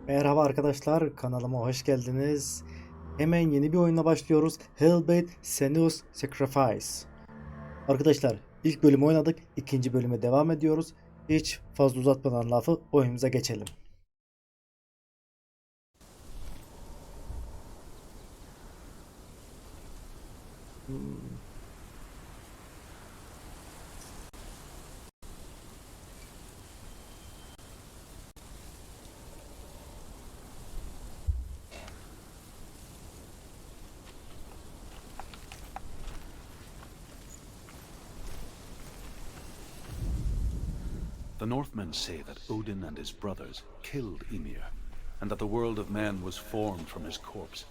Merhaba arkadaşlar, kanalıma hoş geldiniz. Hemen yeni bir oyunla başlıyoruz. Hellblade Senuas Saga. Arkadaşlar ilk bölümü oynadık, ikinci bölüme devam ediyoruz. Hiç fazla uzatmadan lafı oyunumuza geçelim. The Northmen say that Odin and his brothers killed Ymir, and that the world of men was formed from his corpse.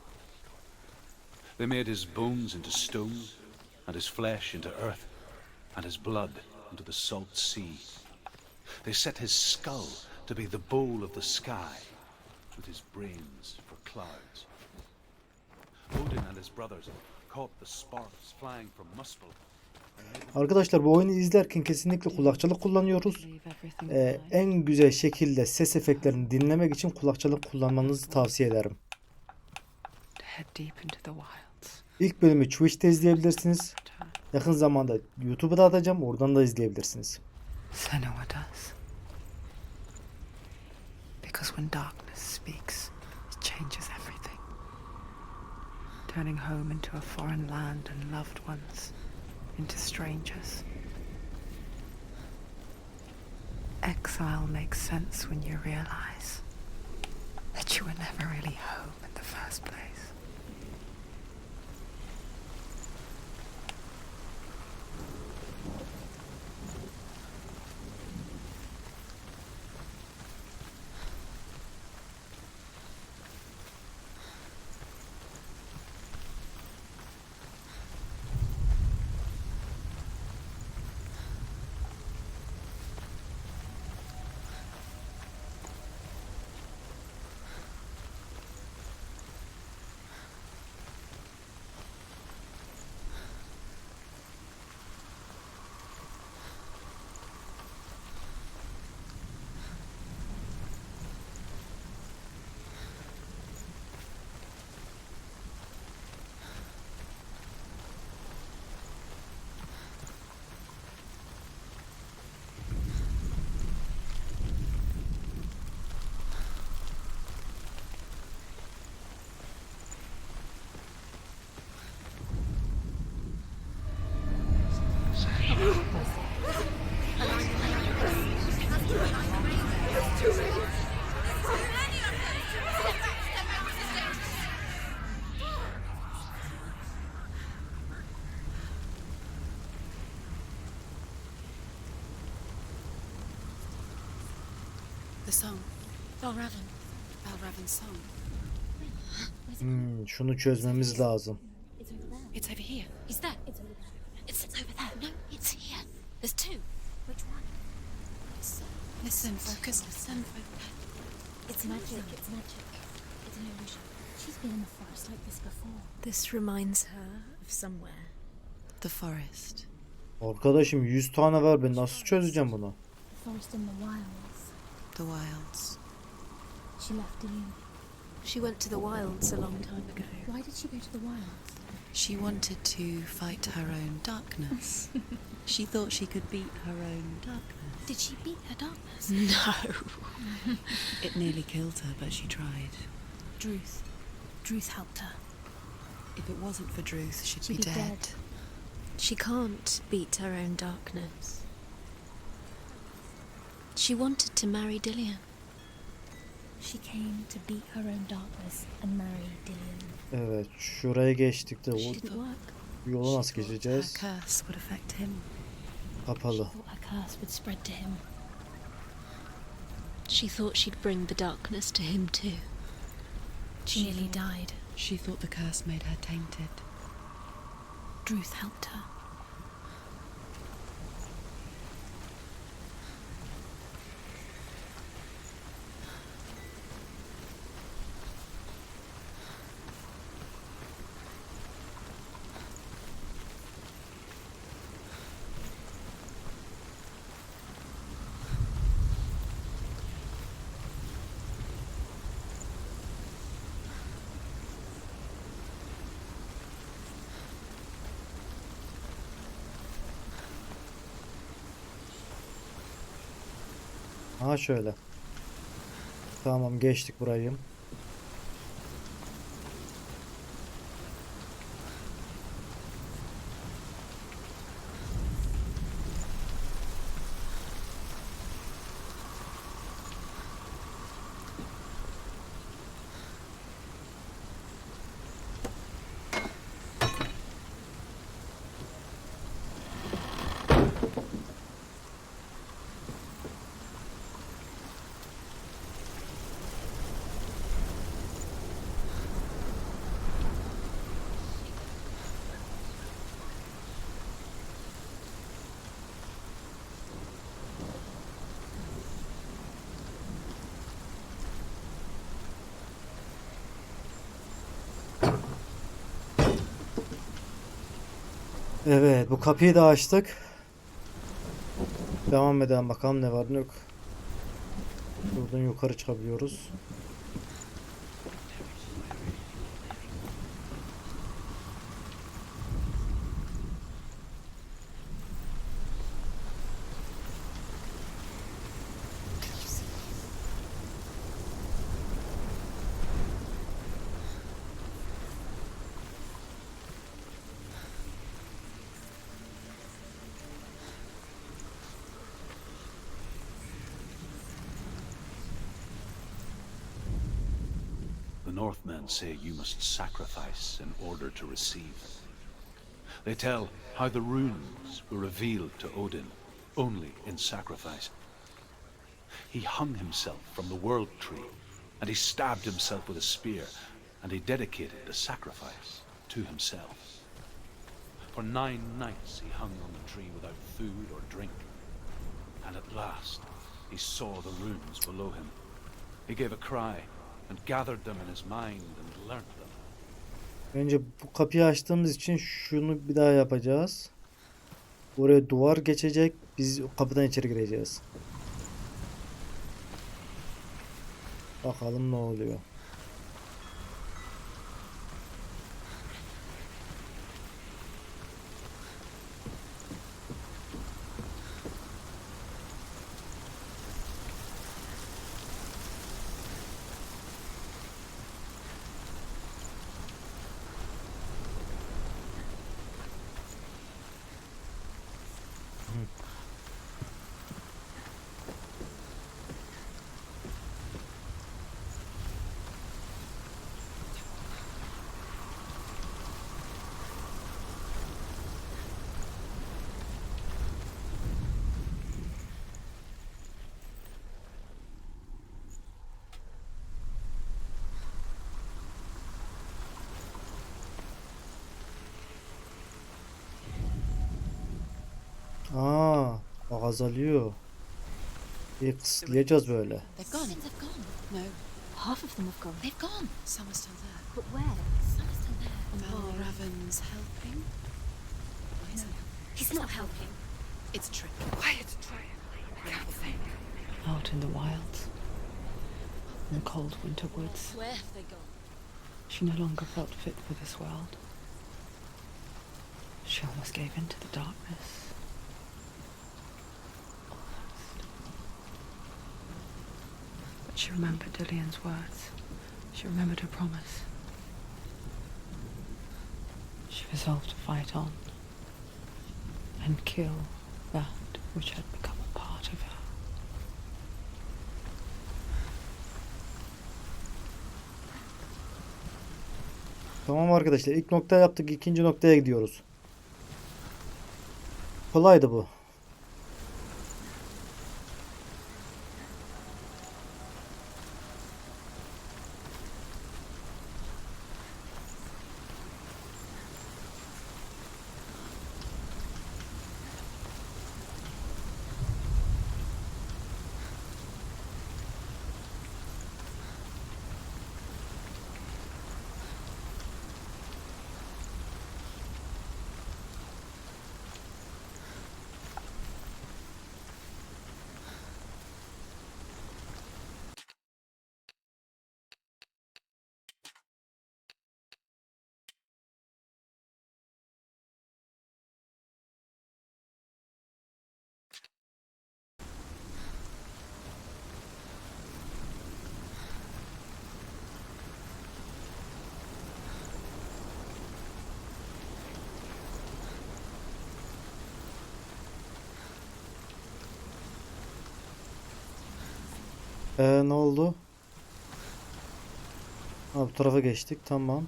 They made his bones into stone, and his flesh into earth, and his blood into the salt sea. They set his skull to be the bowl of the sky, with his brains for clouds. Odin and his brothers caught the sparks flying from Muspel. Arkadaşlar bu oyunu izlerken kesinlikle kulakçılık kullanıyoruz. En güzel şekilde ses efektlerini dinlemek için kulakçılık kullanmanızı tavsiye ederim. İlk bölümü Twitch'te izleyebilirsiniz. Yakın zamanda YouTube'a da atacağım. Oradan da izleyebilirsiniz. Because when darkness speaks, it changes everything. Turning home into a foreign land and loved ones into strangers. Exile makes sense when you realize that you were never really home in the first place. The song. Balraven. Balraven's song. Şunu çözmemiz lazım. It's over here. He's there. It's over there. No, it's here. There's two. Which one? Listen, focus, listen. It's magic. It's magic. It's an illusion. She's been in the forest like this before. This reminds her of somewhere. The forest. Arkadaşım 100 tane var, ben nasıl çözeceğim bunu? The forest in the wilds. The wilds. She left Dillian. She went to the wilds a long time ago. Why did she go to the wilds? She wanted to fight her own darkness. She thought she could beat her own darkness. Did she beat her darkness? No. It nearly killed her, but she tried. Druth. Druth helped her. If it wasn't for Druth, she'd She'd be be dead. dead. She can't beat her own darkness. She wanted to marry Dillian. She came to beat her own darkness and marry Dillian. Evet, şuraya geçtik de Did o it work? yolu nasıl Her geçeceğiz? curse would affect him. Kapalı. Thought her curse would spread to him. She thought she'd bring the darkness to him too. She nearly died. She thought the curse made her tainted. Druth helped her. Ha şöyle. Tamam, geçtik burayı. Evet, bu kapıyı da açtık. Devam edelim bakalım ne var ne yok. Buradan yukarı çıkabiliyoruz. The Northmen say you must sacrifice in order to receive. They tell how the runes were revealed to Odin only in sacrifice. He hung himself from the world tree, and he stabbed himself with a spear, and he dedicated the sacrifice to himself. For 9 nights he hung on the tree without food or drink, and at last he saw the runes below him. He gave a cry, and gathered them in his mind and learnt them. Önce bu kapıyı açtığımız için şunu bir daha yapacağız. Buraya duvar geçecek. Biz kapıdan içeri gireceğiz. Bakalım ne oluyor. azalıyor. Bir kısıtlayacağız böyle. They've gone. They've gone. No, Half of them have gone. they've gone. Some are still there. But where? Some are still there. Oh. Mel Raven's helping. Why is it? He's not helping. It's a trick. Quiet. I can't think. Out in the wilds, in the cold winter woods, Where have they gone? she no longer felt fit for this world. She almost gave in to the darkness. Almost. But she remembered Dillian's words. She remembered her promise. She resolved to fight on and kill that which had become a part of her. Tamam arkadaşlar, ilk nokta yaptık, ikinci noktaya gidiyoruz. Kolaydı bu. Ne oldu? Ha, bu tarafa geçtik. Tamam.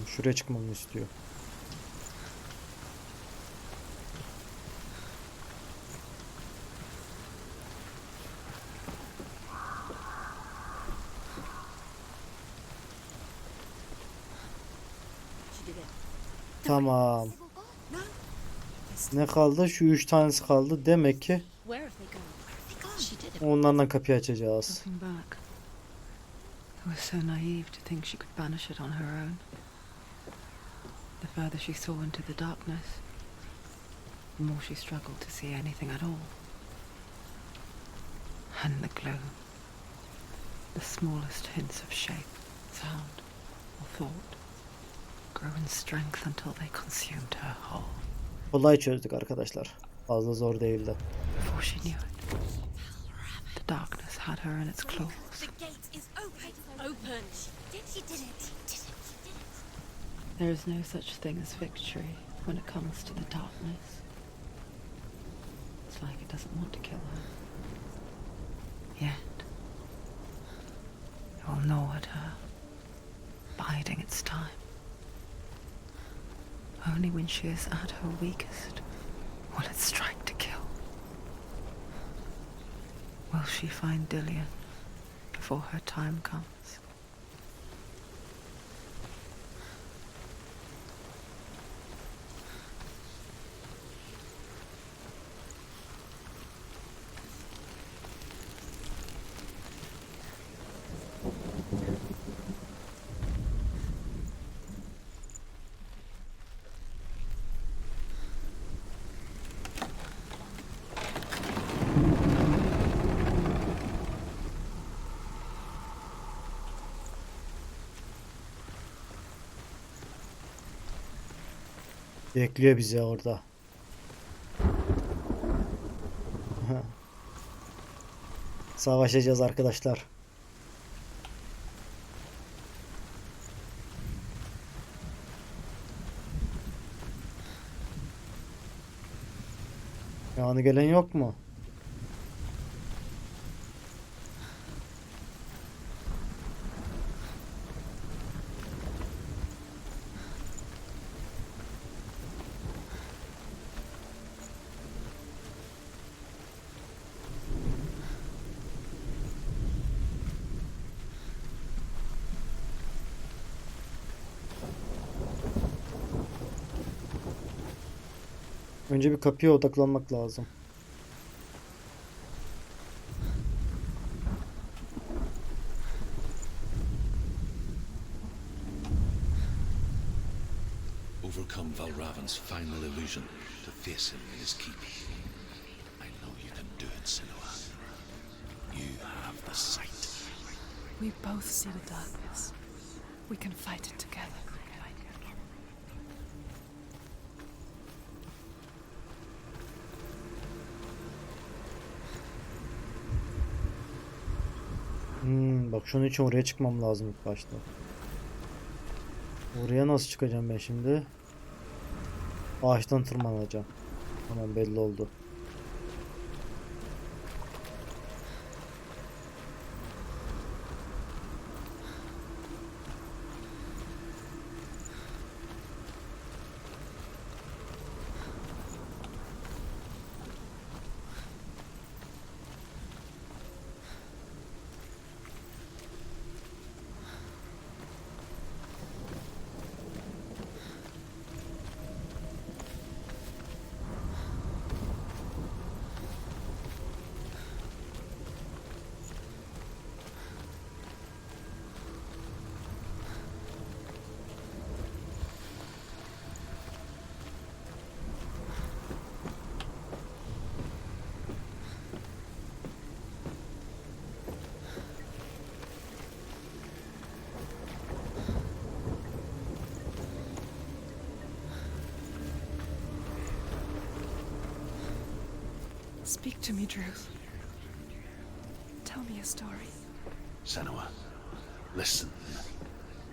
Şuraya çıkmamı istiyor. Tamam. Ne kaldı? Şu 3 tanesi kaldı. Demek ki Where have they gone? She did it. onlardan kapıyı açacağız. Looking back, it was so naive to think she could banish it on her own. The further she saw into the darkness, the more she struggled to see anything at all. And the gloom, the smallest hints of shape, sound, or thought, grew in strength until they consumed her whole. Kolay çözdük arkadaşlar. Fazla zor değildi. Before she knew it, the darkness had her in its claws. The gate is open. Open. She did it. There is no such thing as victory when it comes to the darkness. It's like it doesn't want to kill her. Yet, it will gnaw at her, biding its time. Only when she is at her weakest will it strike to kill. Will she find Dillian before her time comes? Bekliyor bizi orada. Savaşacağız arkadaşlar. Yani gelen yok mu? Önce bir kapıya odaklanmak lazım. Overcome Valravan's final illusion to face him in his keep. I know you can do it, Senua. You have the sight. We both see the darkness. We can fight it together. Bak şunun için oraya çıkmam lazım ilk başta. Oraya nasıl çıkacağım ben şimdi? Ağaçtan tırmanacağım. Tamam, belli oldu. Speak to me, Druth. Tell me a story. Senua, listen.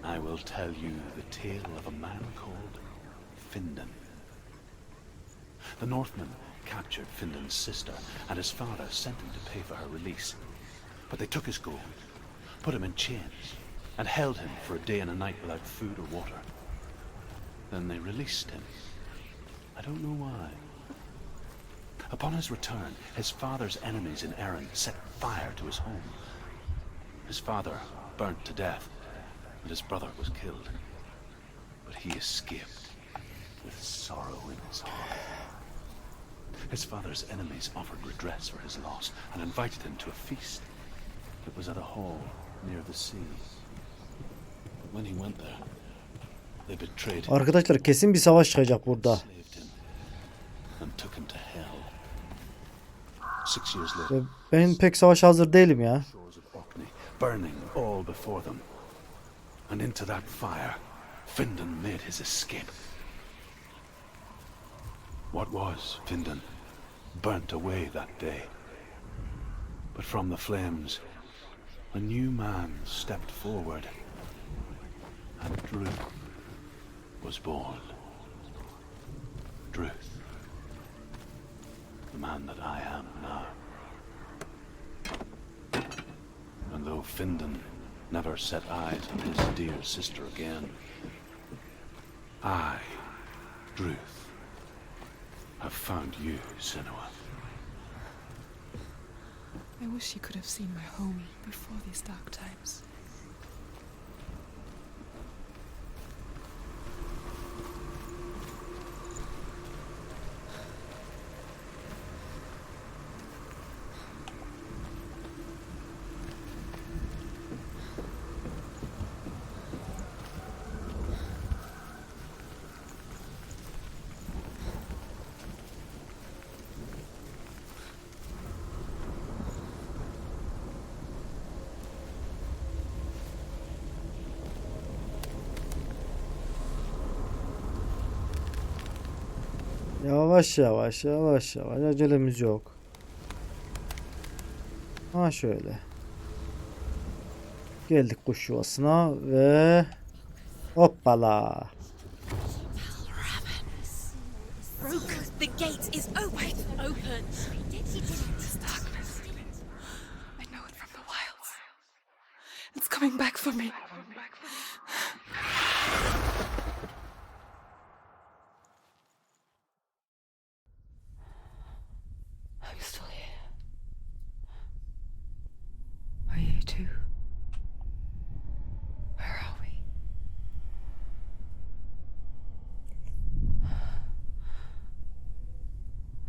I will tell you the tale of a man called Findan. The Northmen captured Findan's sister, and his father sent him to pay for her release. But they took his gold, put him in chains, and held him for a day and a night without food or water. Then they released him. I don't know why. Upon his return, his father's enemies in Erin set fire to his home. His father burnt to death, and his brother was killed. But he escaped with sorrow in his heart. His father's enemies offered redress for his loss and invited him to a feast. It was at a hall near the sea. But when he went there, they betrayed him, Arkadaşlar kesin bir savaş çıkacak burada. enslaved him, and took him to hell. 6 years later, Ben pek savaşa hazır değilim ya. shores of Orkney, burning all before them. And into that fire, Findan made his escape. What was Findan burnt away that day. But from the flames, a new man stepped forward, and Druth was born. Druth, the man that I am now. And though Findan never set eyes on his dear sister again, I, Druth, have found you, Senua. I wish you could have seen my home before these dark times. Yavaş yavaş yavaş yavaş, acelemiz yok. Ha şöyle. Geldik kuş yuvasına ve hoppala. Broken. The gate is open. Open. He did it. Darkness. I know it from the wilds. It's coming back for me. I'm still here. Are you too? Where are we?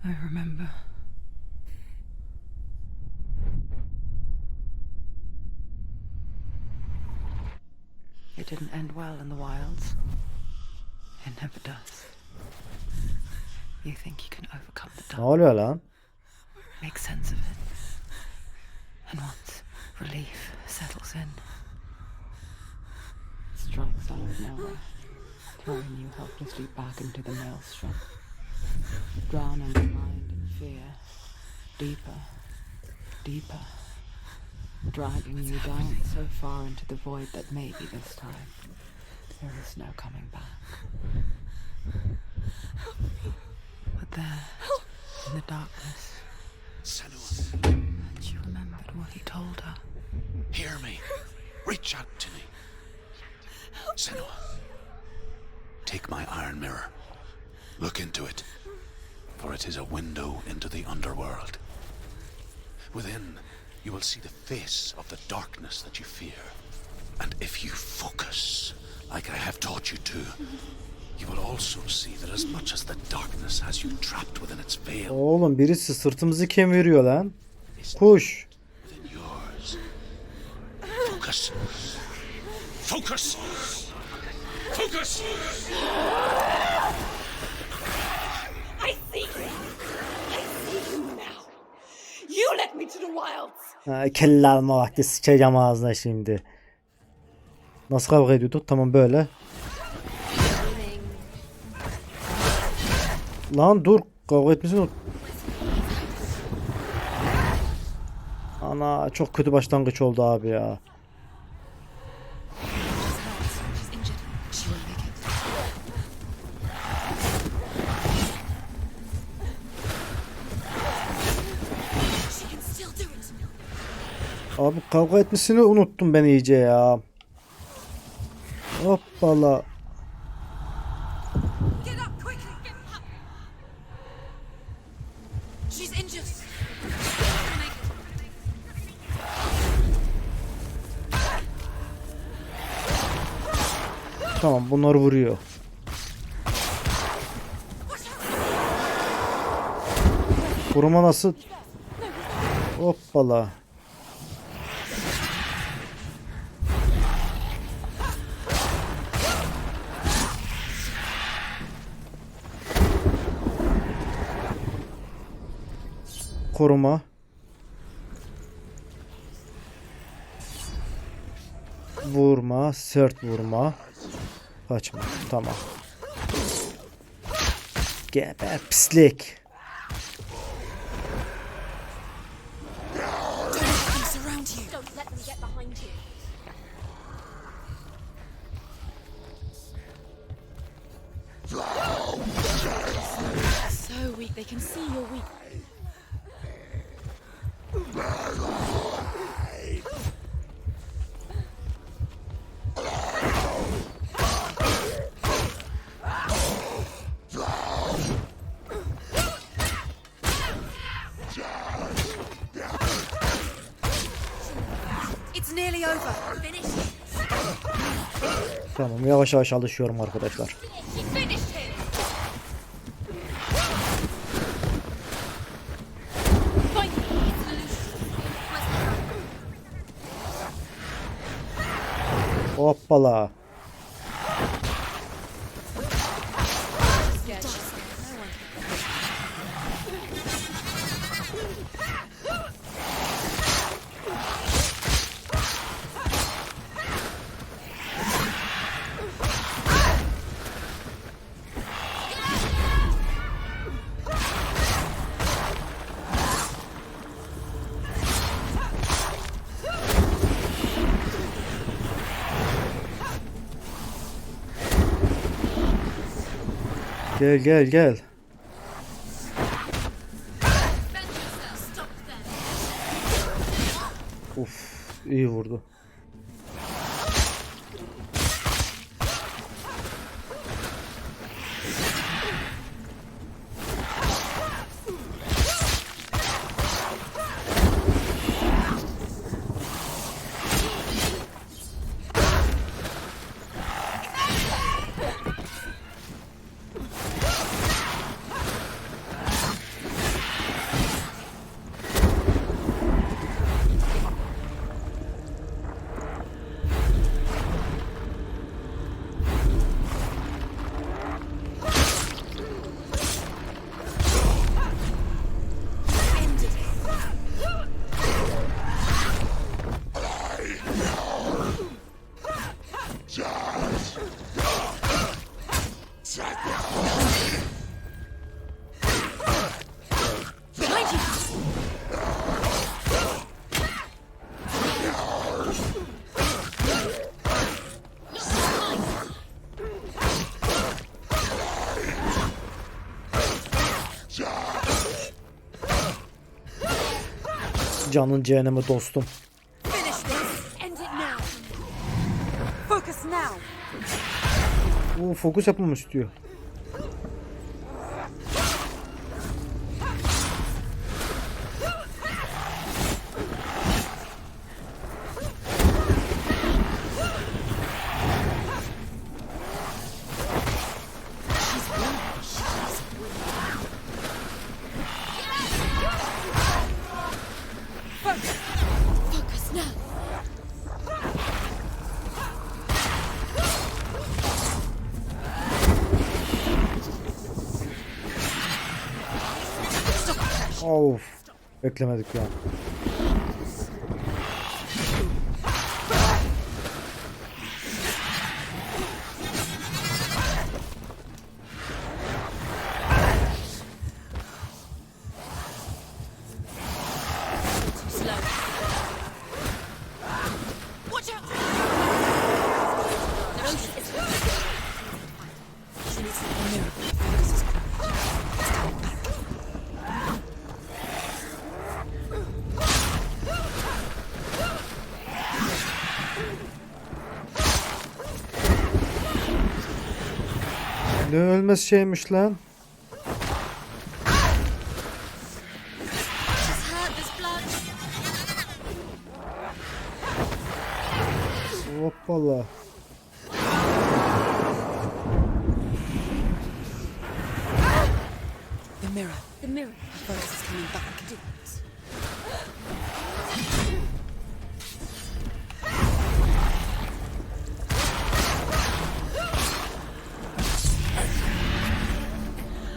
I remember. It didn't end well in the wilds. It never does. You think you can overcome the Ne dark, oluyor lan? make sense of it, and once relief settles in, it strikes out of nowhere, throwing you helplessly back into the maelstrom, drowning your mind in fear, deeper, deeper, dragging you down so far into the void that maybe this time there is no coming back. But there, in the darkness, Senua, she remembered what he told her. hear me. Reach out to me. Senua, take my iron mirror. Look into it, for it is a window into the underworld. Within, you will see the face of the darkness that you fear. And if you focus, like I have taught you to, you will also see that as much as the darkness has you trapped within its veil, Oğlum birisi sırtımızı kemiriyor lan. Kuş. within yours. Focus. Focus. Focus. I see you. I see you now. You led me to the wilds. Ha, kelle alma vakti, sıçacağım ağzına şimdi. Nasıl kavga ediyorduk? Tamam böyle. Lan dur, kavga etmesin. Ana çok kötü başlangıç oldu abi ya. She's injured. She won't make it. She can still do it. Abi kavga etmesini unuttum ben iyice ya. Hoppala. Get up quickly. Get up. She's injured. She'll make it. Tamam, bunlar vuruyor. Vurma nasıl? Hoppala. Koruma. Vurma, sert vurma. Kaçma. Tamam. Geber pislik. Come surround you. Don't let them get behind you. So weak. They can see you're weak. It's nearly over. Finish. Tamam, yavaş yavaş alışıyorum arkadaşlar. She finished him. Find me. It's an illusion. Hoppala. Scared. She's scared. No one. Gel gel gel. Stop them. Uf, iyi vurdu. Canın cehenneme dostum. Finish this. End it now. Focus now. Fokus yapmamı istiyor. Focus now. Of. Beklemedik ya. Slow. Watch out. The ocean is she needs a mirror. Focus is closed. It's coming back. Ne ölmez şeymiş lan. She's hurt. There's blood. Hoppala. The mirror. The mirror. Focus is coming back. Do this.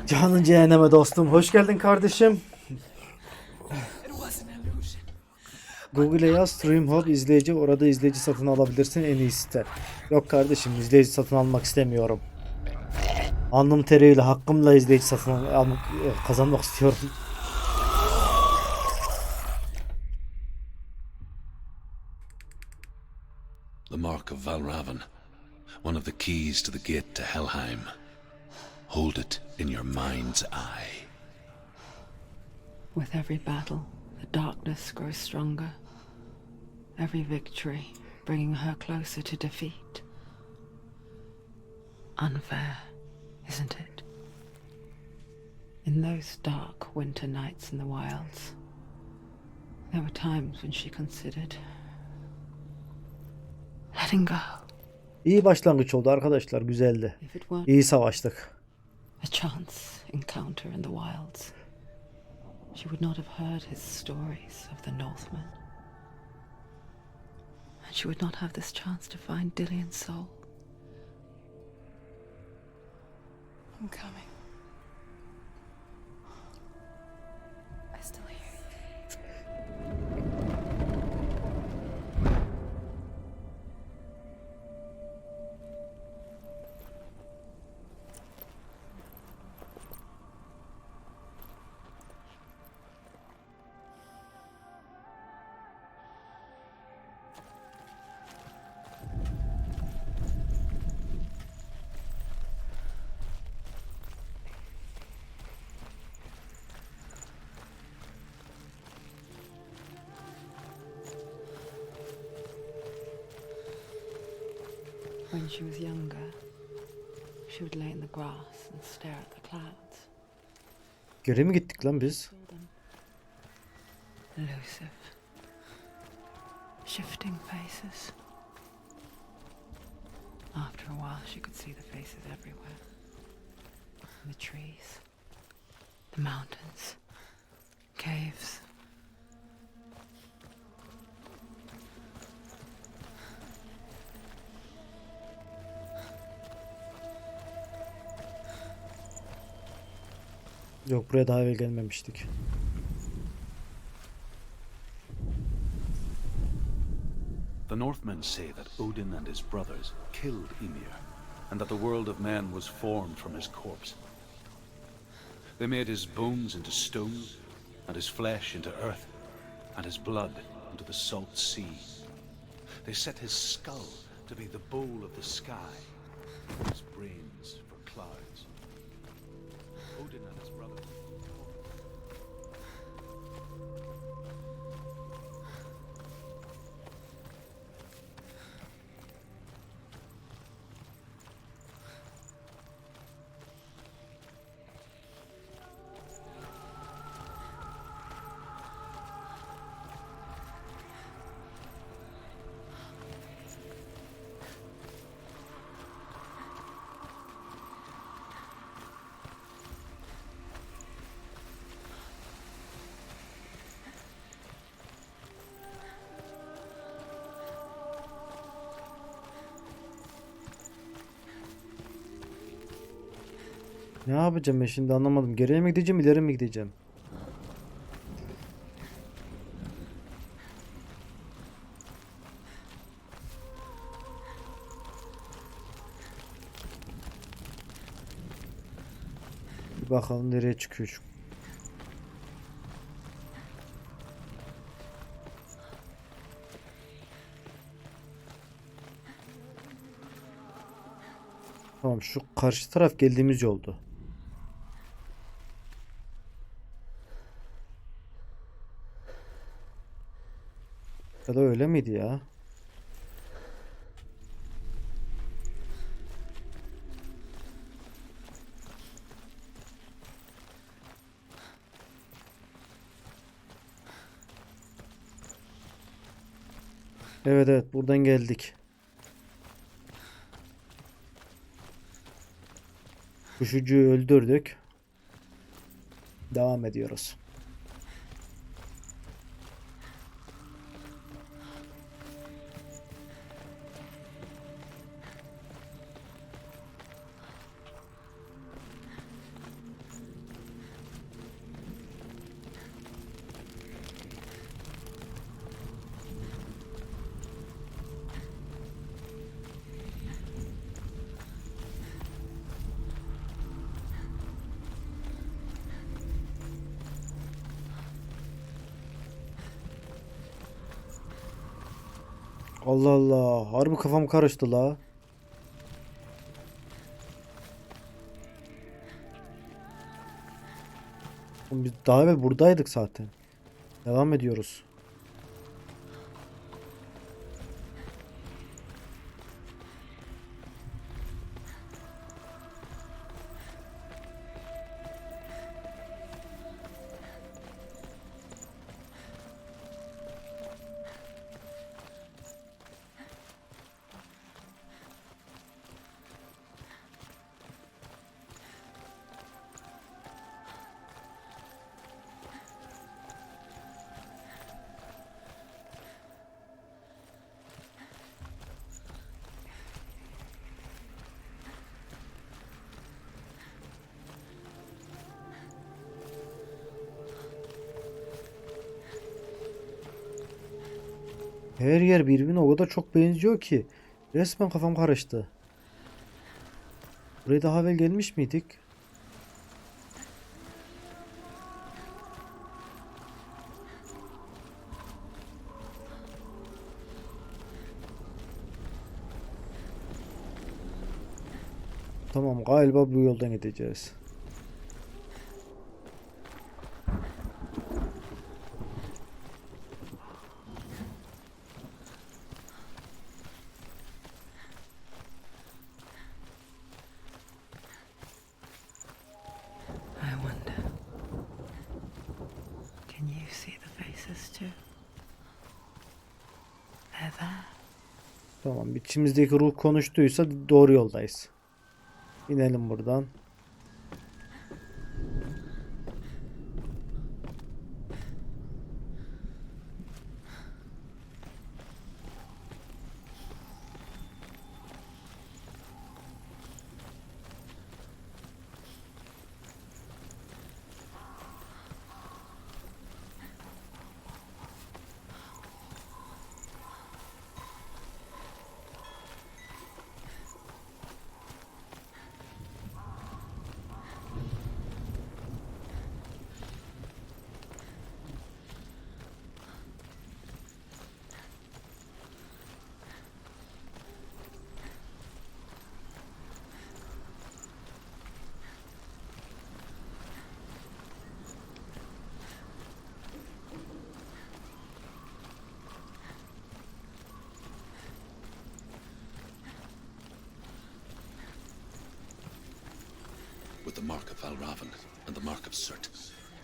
Canın cehenneme dostum. Hoş geldin kardeşim. Google'e yaz Stream Hub izleyici, orada izleyici satın alabilirsin en iyisi de. Yok kardeşim, izleyici satın almak istemiyorum. Alnım teriyle hakkımla izleyici satın kazanmak istiyorum. The mark of Valravan, one of the keys to the gate to Helheim. Hold it in your mind's eye. With every battle, the darkness grows stronger. Every victory bringing her closer to defeat. Unfair, isn't it? In those dark winter nights in the wilds, there were times when she considered letting go. İyi başlangıç oldu arkadaşlar, güzeldi. If it weren't İyi savaştık. a chance encounter in the wilds, she would not have heard his stories of the Northmen. And she would not have this chance to find Dillion's soul. I'm coming. I still hear you. When she was younger, she would lay in the grass and stare at the clouds. Geri mi gittik lan biz? Saw them. Elusive, shifting faces. After a while, she could see the faces everywhere. In the trees, the mountains, caves. Yok, buraya daha evvel gelmemiştik. The Northmen say that Odin and his brothers killed Ymir, and that the world of men was formed from his corpse. They made his bones into stone, and his flesh into earth, and his blood into the salt sea. They set his skull to be the bowl of the sky, and his brains for clouds. Odin and his brothers Ne yapacağım ben şimdi anlamadım. Geriye mi gideceğim, ileri mi gideceğim? Bir bakalım nereye çıkıyor. Tamam, şu karşı taraf geldiğimiz yoldu. Ya da öyle miydi ya? Evet evet, buradan geldik. Kuşucuyu öldürdük. Devam ediyoruz. Allah Allah. Harbi kafam karıştı la. Oğlum biz daha evvel buradaydık zaten. Devam ediyoruz. Her yer birbirine o kadar çok benziyor ki. Resmen kafam karıştı. Buraya daha evvel gelmiş miydik? Tamam, galiba bu yoldan gideceğiz. I wonder, can you see the faces too? They're there. Tamam, içimizdeki ruh konuştuysa doğru yoldayız. İnelim buradan. With the mark of Valravan and the mark of Surt,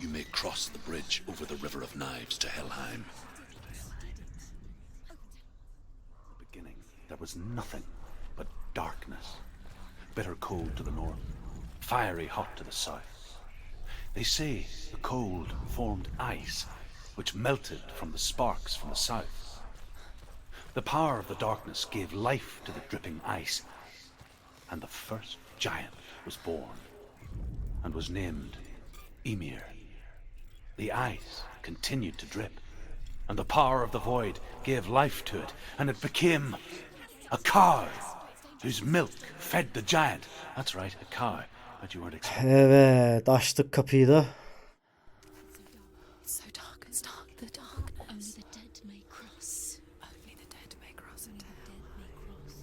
you may cross the bridge over the River of Knives to Helheim. Beginning, there was nothing but darkness. Bitter cold to the north, fiery hot to the south. They say the cold formed ice, which melted from the sparks from the south. The power of the darkness gave life to the dripping ice, and the first giant was born. and was named Ymir. The ice continued to drip, and the power of the void gave life to it, and it became a cow whose milk fed the giant. That's right, a cow. But you weren't expecting. Evet, açtık kapıyı da. It's so dark. It's dark. The dark. Only the dead may cross. Only the dead may cross a tale. Dead may cross.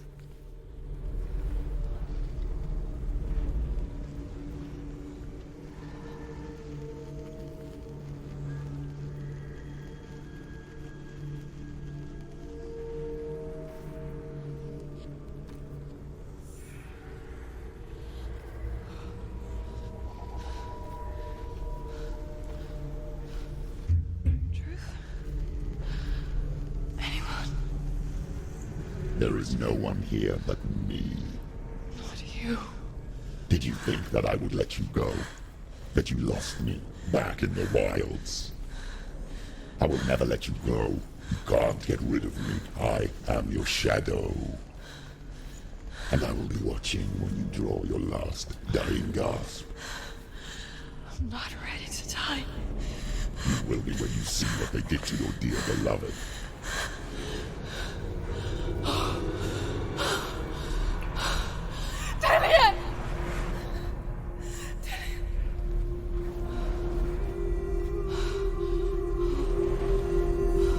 There is no one here but me. Not you. Did you think that I would let you go? That you lost me back in the wilds? I will never let you go. You can't get rid of me. I am your shadow. And I will be watching when you draw your last dying gasp. I'm not ready to die. You will be when you see what they did to your dear beloved. Damien!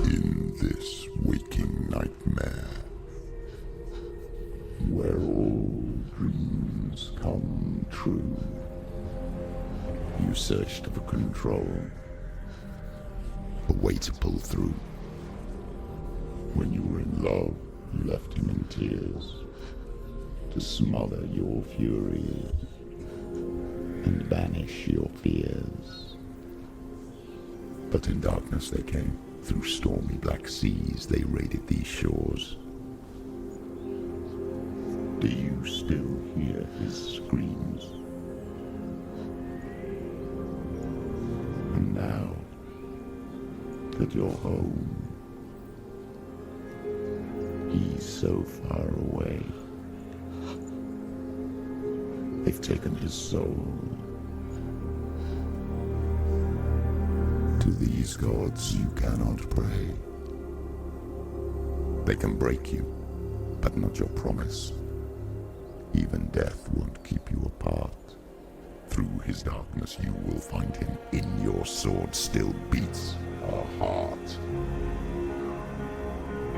In this waking nightmare, where all dreams come true, you searched for control, a way to pull through. When you were in love, you left him in tears, to smother your fury and banish your fears. But in darkness they came, through stormy black seas they raided these shores. Do you still hear his screams? And now that you're home, he's so far away. They've taken his soul. To these gods you cannot pray. They can break you, but not your promise. Even death won't keep you apart. Through his darkness you will find him. In your sword still beats a heart.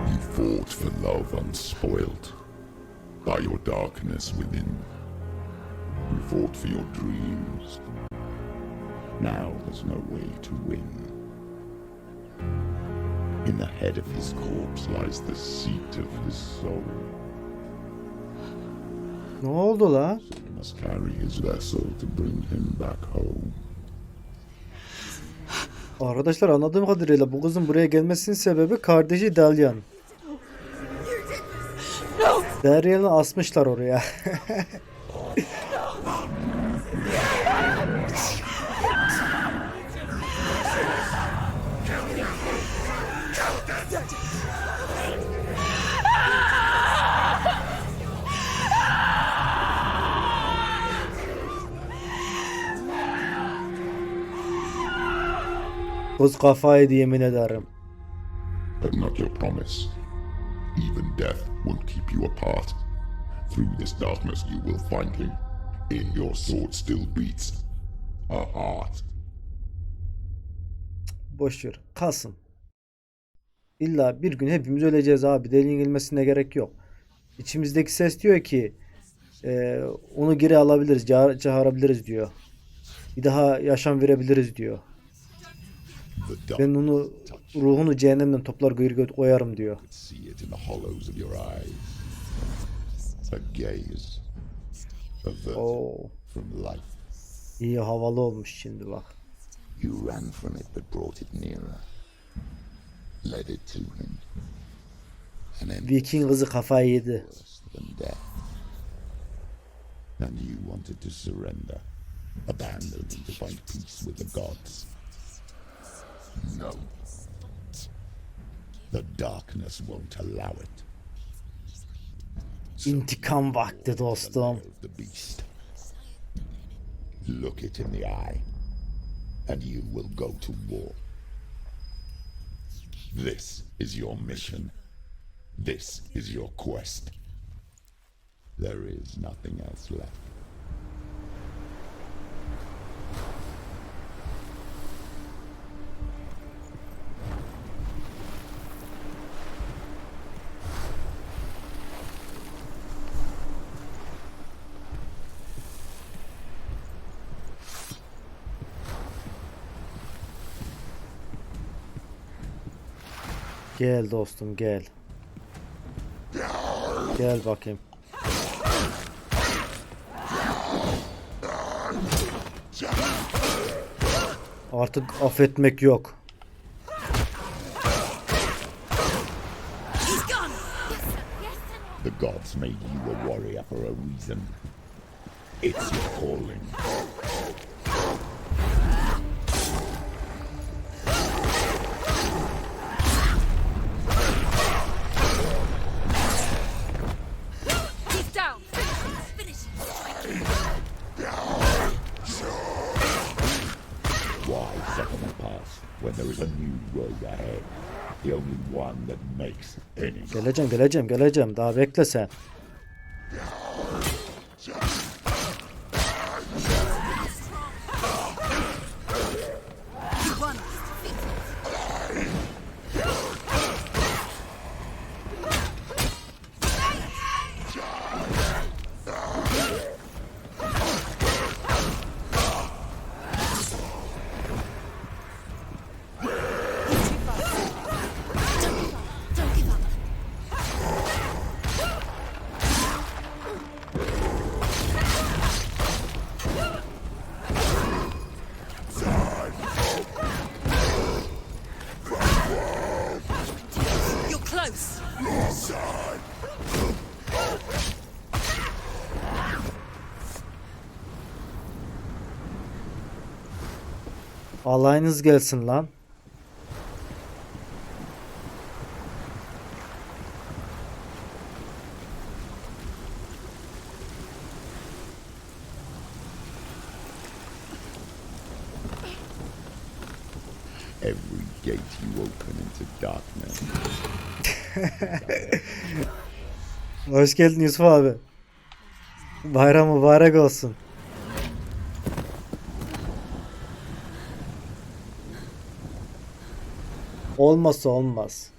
You fought for love unspoilt by your darkness within. You fought for your dreams. Now there's no way to win. In the head of his corpse lies the seat of his soul. Ne oldu la? So you must carry his vessel to bring him back home. Arkadaşlar anladığım kadarıyla bu kızın buraya gelmesinin sebebi kardeşi Dalyan. Deryal'ı asmışlar oraya. Kız kafaydı yemin ederim. But not your promise. Even death won't keep you apart. Through this darkness you will find him. In your sword still beats a heart. Boşver kalsın. İlla bir gün hepimiz öleceğiz abi. Delinin gelmesine gerek yok. İçimizdeki ses diyor ki onu geri alabiliriz, çağırabiliriz diyor. Bir daha yaşam verebiliriz diyor. Ben onu ruhunu cehennemden toplar koyarım diyor. See it in the hollows of your eyes. A gaze averted from life. İyi havalı olmuş şimdi bak. You ran from it but brought it nearer. Led it to him. An end Viking kızı kafayı yedi. worse than death. And you wanted to surrender. Abandon him to find peace with the gods. No. The darkness won't allow it. İntikam vakti dostum. The beast. Look it in the eye, and you will go to war. This is your mission. This is your quest. There is nothing else left. Gel dostum gel. Gel bakayım. Artık affetmek yok. The gods made you a warrior for a reason. It's your calling. When there is a new road ahead, the only one that makes any. Geleceğim. Daha bekle sen. Alayınız gelsin lan. Every gate you open into darkness. Hoş geldin Yusuf abi. Bayram mübarek olsun. Olmazsa olmaz.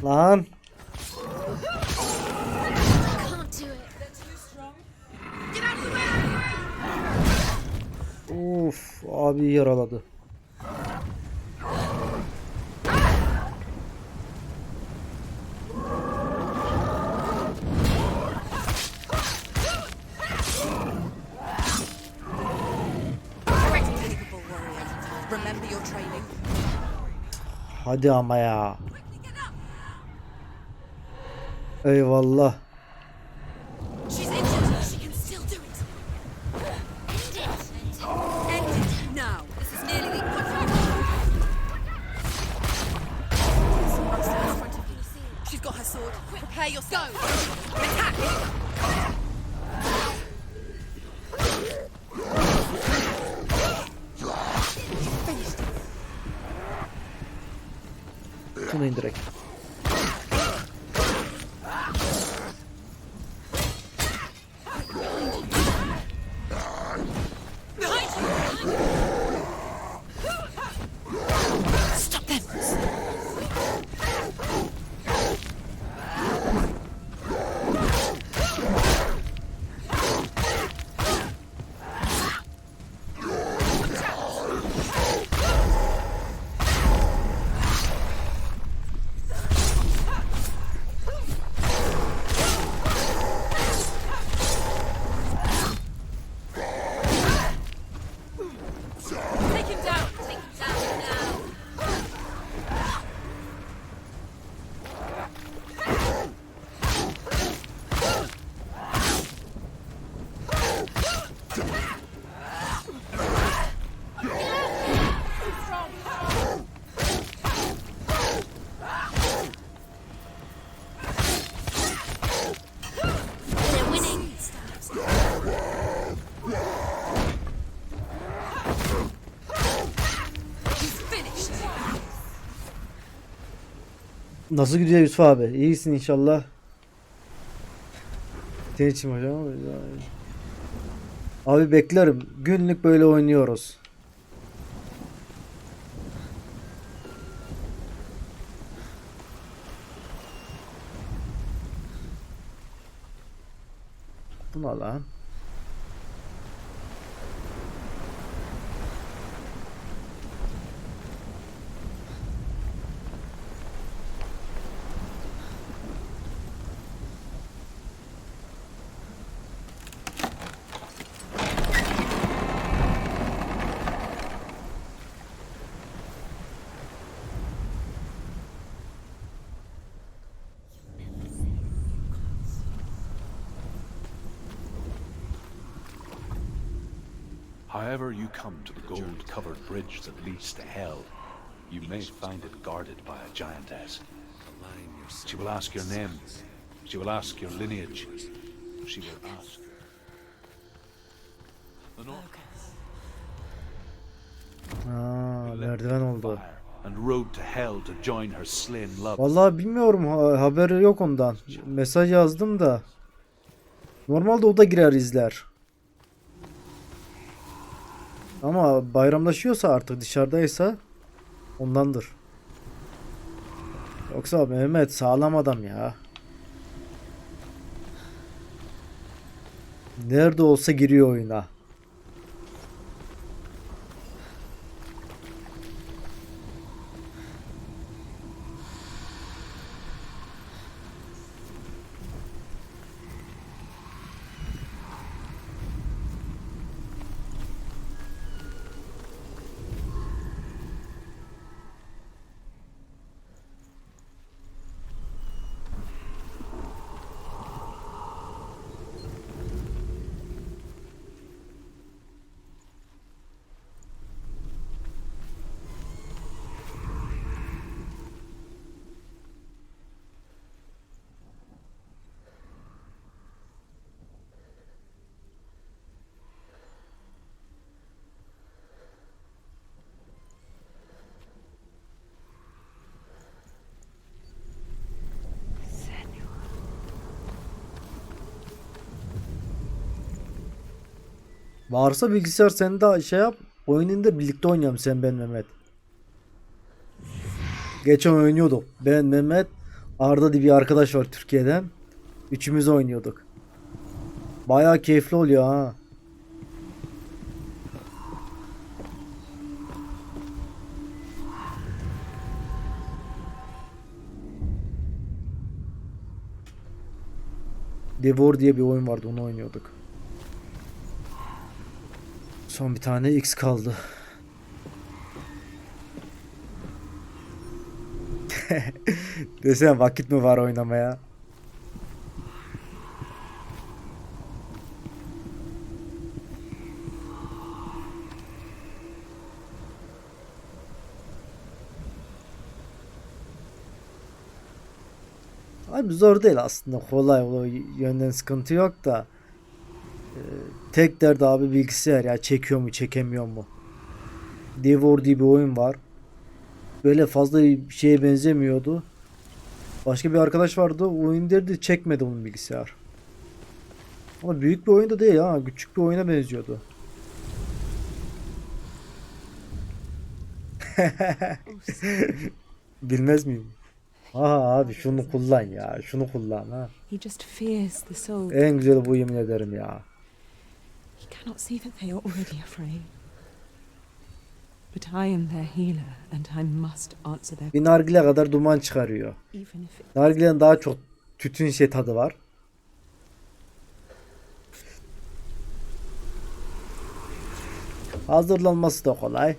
Lan. Uf, abi yaraladı. Hadi ama ya. Eyvallah. She's injured. She can still do it. End it. End it now. This is nearly the She's got her sword. Prepare yourself. Go. Attack. Şunu indirek. Nasıl gidiyor Yusuf abi? İyisin inşallah. Senin için hocam. Abi beklerim. Günlük böyle oynuyoruz. Buna lan. However you come to the gold-covered bridge that leads to hell, you may find it guarded by a giantess. She will ask your name. She will ask your lineage. She will ask. Merdiven oldu. And rode to hell to join her slain love. Vallahi bilmiyorum, haberi yok ondan. Mesaj yazdım da. Normalde o da girer izler. Ama bayramlaşıyorsa artık, dışarıdaysa ondandır. Yoksa Mehmet sağlam adam ya. Nerede olsa giriyor oyuna. Varsa bilgisayar, sen de şey yap. Oyununda birlikte oynayalım, sen ben Mehmet. Geçen oynuyorduk. Ben Mehmet, Arda diye bir arkadaş var Türkiye'den. Üçümüz oynuyorduk. Bayağı keyifli oluyor ha. Devor diye bir oyun vardı, onu oynuyorduk. Son bir tane X kaldı. Desene, vakit mi var oynamaya? Abi zor değil aslında, kolay, o yönden sıkıntı yok da. Tek derdi abi bilgisayar ya, çekiyor mu çekemiyor mu? Devor diye bir oyun var. Böyle fazla bir şeye benzemiyordu. Başka bir arkadaş vardı, o oyun derdi, çekmedi onun bilgisayar. Ama büyük bir oyun da değil ha, küçük bir oyuna benziyordu. Bilmez miyim? Aha abi, şunu kullan ya, şunu kullan ha. He just fears the soul. En güzeli bu, yemin ederim ya. He cannot see that they are already afraid. But I am their healer and I must answer their Bir nargile kadar duman çıkarıyor. even if it Nargilenin daha çok tütün şey tadı var. Hazırlanması da kolay.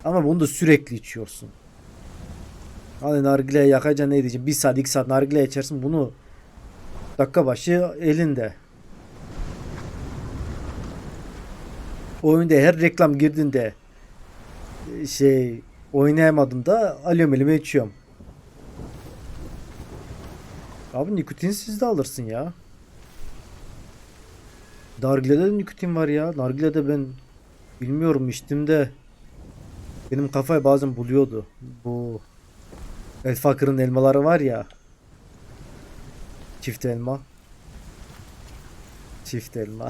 Ama bunu da sürekli içiyorsun. Hani nargileye yakacaksın, ne diyeceğim? 1 saat 2 saat nargile içersin, bunu dakika başı elinde. Oyunda her reklam girdiğinde şey oynayamadım da alıyorum elime, içiyorum. Abi nikotinsiz de alırsın ya. Nargile'de de nikotin var ya. Nargile'de ben bilmiyorum, içtim de Benim kafayı bazen buluyordu. Bu El Fakir'in elmaları var ya. Çift elma. Çift elma.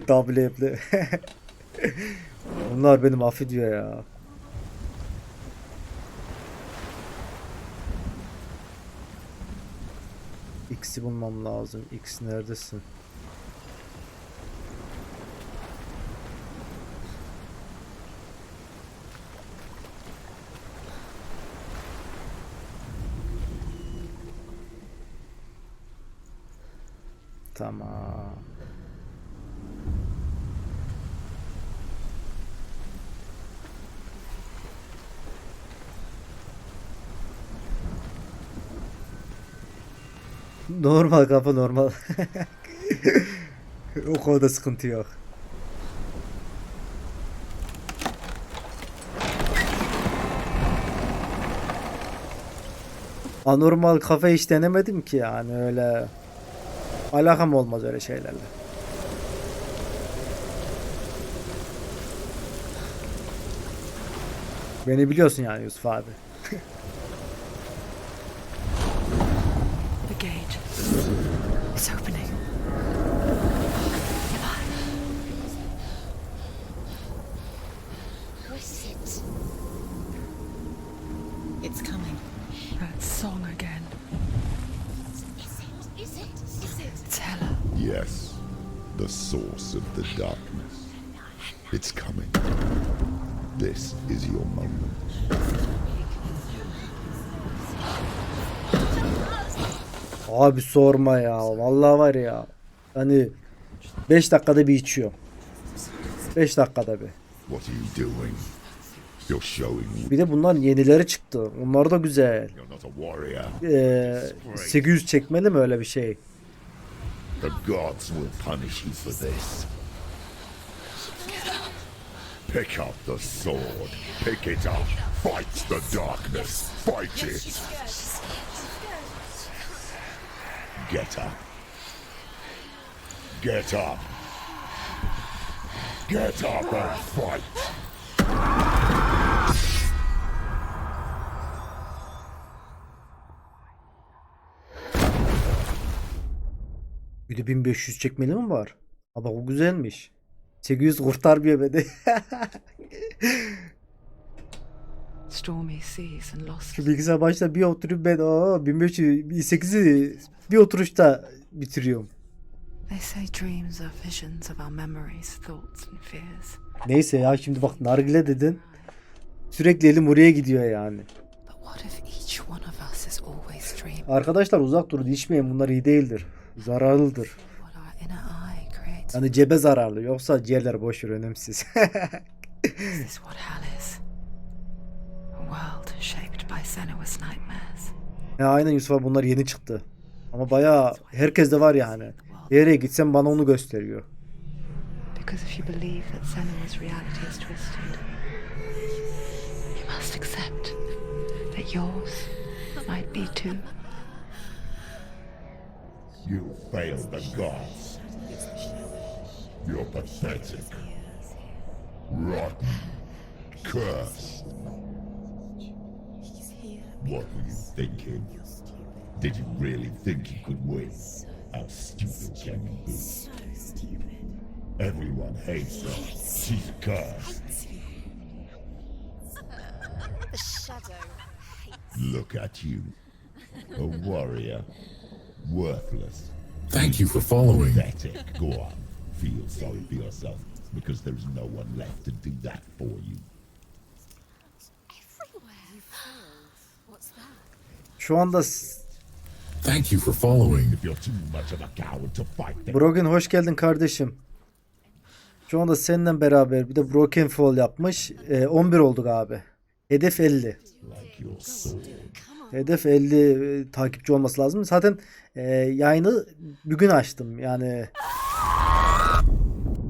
Double apple. Bunlar beni mahvediyor ya. X'i bulmam lazım. X neredesin? Tamam. Normal kafa normal. O konuda sıkıntı yok. Anormal kafa hiç denemedim ki yani öyle. Alakam olmaz öyle şeylerle. Beni biliyorsun yani Yusuf abi. The gate. It's opening. Who is it? It's coming. That song again. Is it? Is it? Is it? It's Hella. Yes, the source of the darkness. It's coming. This is your moment. Abi sorma ya. Vallahi var ya. Hani 5 dakikada bir içiyor. 5 dakikada bir. What are you doing? You're showing me Bir de bunların yenileri çıktı. Onlar da güzel. you're not a warrior. 800 çekmeli mi öyle bir şey? The gods will punish you for this. Pick up the sword. Pick it up. Fight the darkness. Fight it. Get up. Get up. Get up and fight. Bir de 1500 çekmeli mi var? Ama o güzelmiş. 800 kurtarmıyor beni. Stormy seas and lost. Şu bilgisayar başta bir oturup ben 1500 18'i bir oturuşta bitiriyorum. They say dreams are visions of our memories, thoughts and fears. Neyse ya şimdi bak nargile dedin. Sürekli elim oraya gidiyor yani. But what if each one of us is always dreaming? Arkadaşlar uzak durun içmeyin bunlar iyi değildir. Zararlıdır. What our inner eye creates. Yani cebe zararlı yoksa ciğerler boş ver önemsiz. Is this what hell is? A world shaped by Senuas nightmares. Ya aynen Yusuf abi bunlar yeni çıktı. Ama bayağı herkes de var yani. Nereye gitsem bana onu gösteriyor. Because if you believe that Senua's reality is twisted, you must accept that yours might be too. You failed the gods. You're pathetic. Rotten. Cursed. What were you thinking? Did you really think you could win? How stupid can you be? Everyone hates her. She's cursed. The shadow. Look at you. A warrior. Worthless. Thank you for following. Pathetic. Go on. Feel sorry for yourself, because there is no one left to do that for you. Everywhere. What's that? Şu anda Thank you for following. If you're too much of a coward to fight them, Brogan hoş geldin kardeşim. Şu anda seninle beraber bir de Broken Fall yapmış. 11 olduk abi. Hedef 50. like your sword. Hedef 50 takipçi olması lazım. Zaten yayını bugün açtım. Yani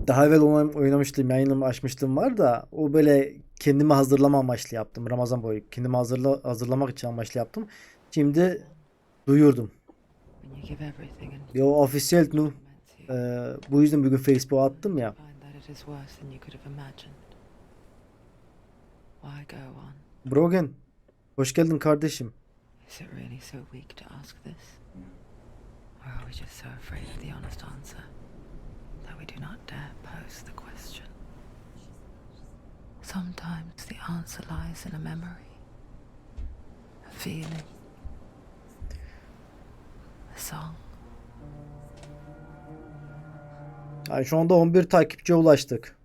daha evvel oynamıştım, yayınımı açmıştım var da o böyle kendimi hazırlama amaçlı yaptım. Ramazan boyu kendimi hazırlamak için amaçlı yaptım. Şimdi duyurdum. When you give everything and Ya official nu. Bu yüzden bugün Facebook'a attım ya. find that it is worse than you could have imagined. Why go on? Brogan. Hoş geldin kardeşim. Is it really so weak to ask this? Or are we just so afraid of the honest answer that we do not dare pose the question? Sometimes the answer lies in a memory, a feeling, a song. Yani şu anda 11 takipçiye ulaştık.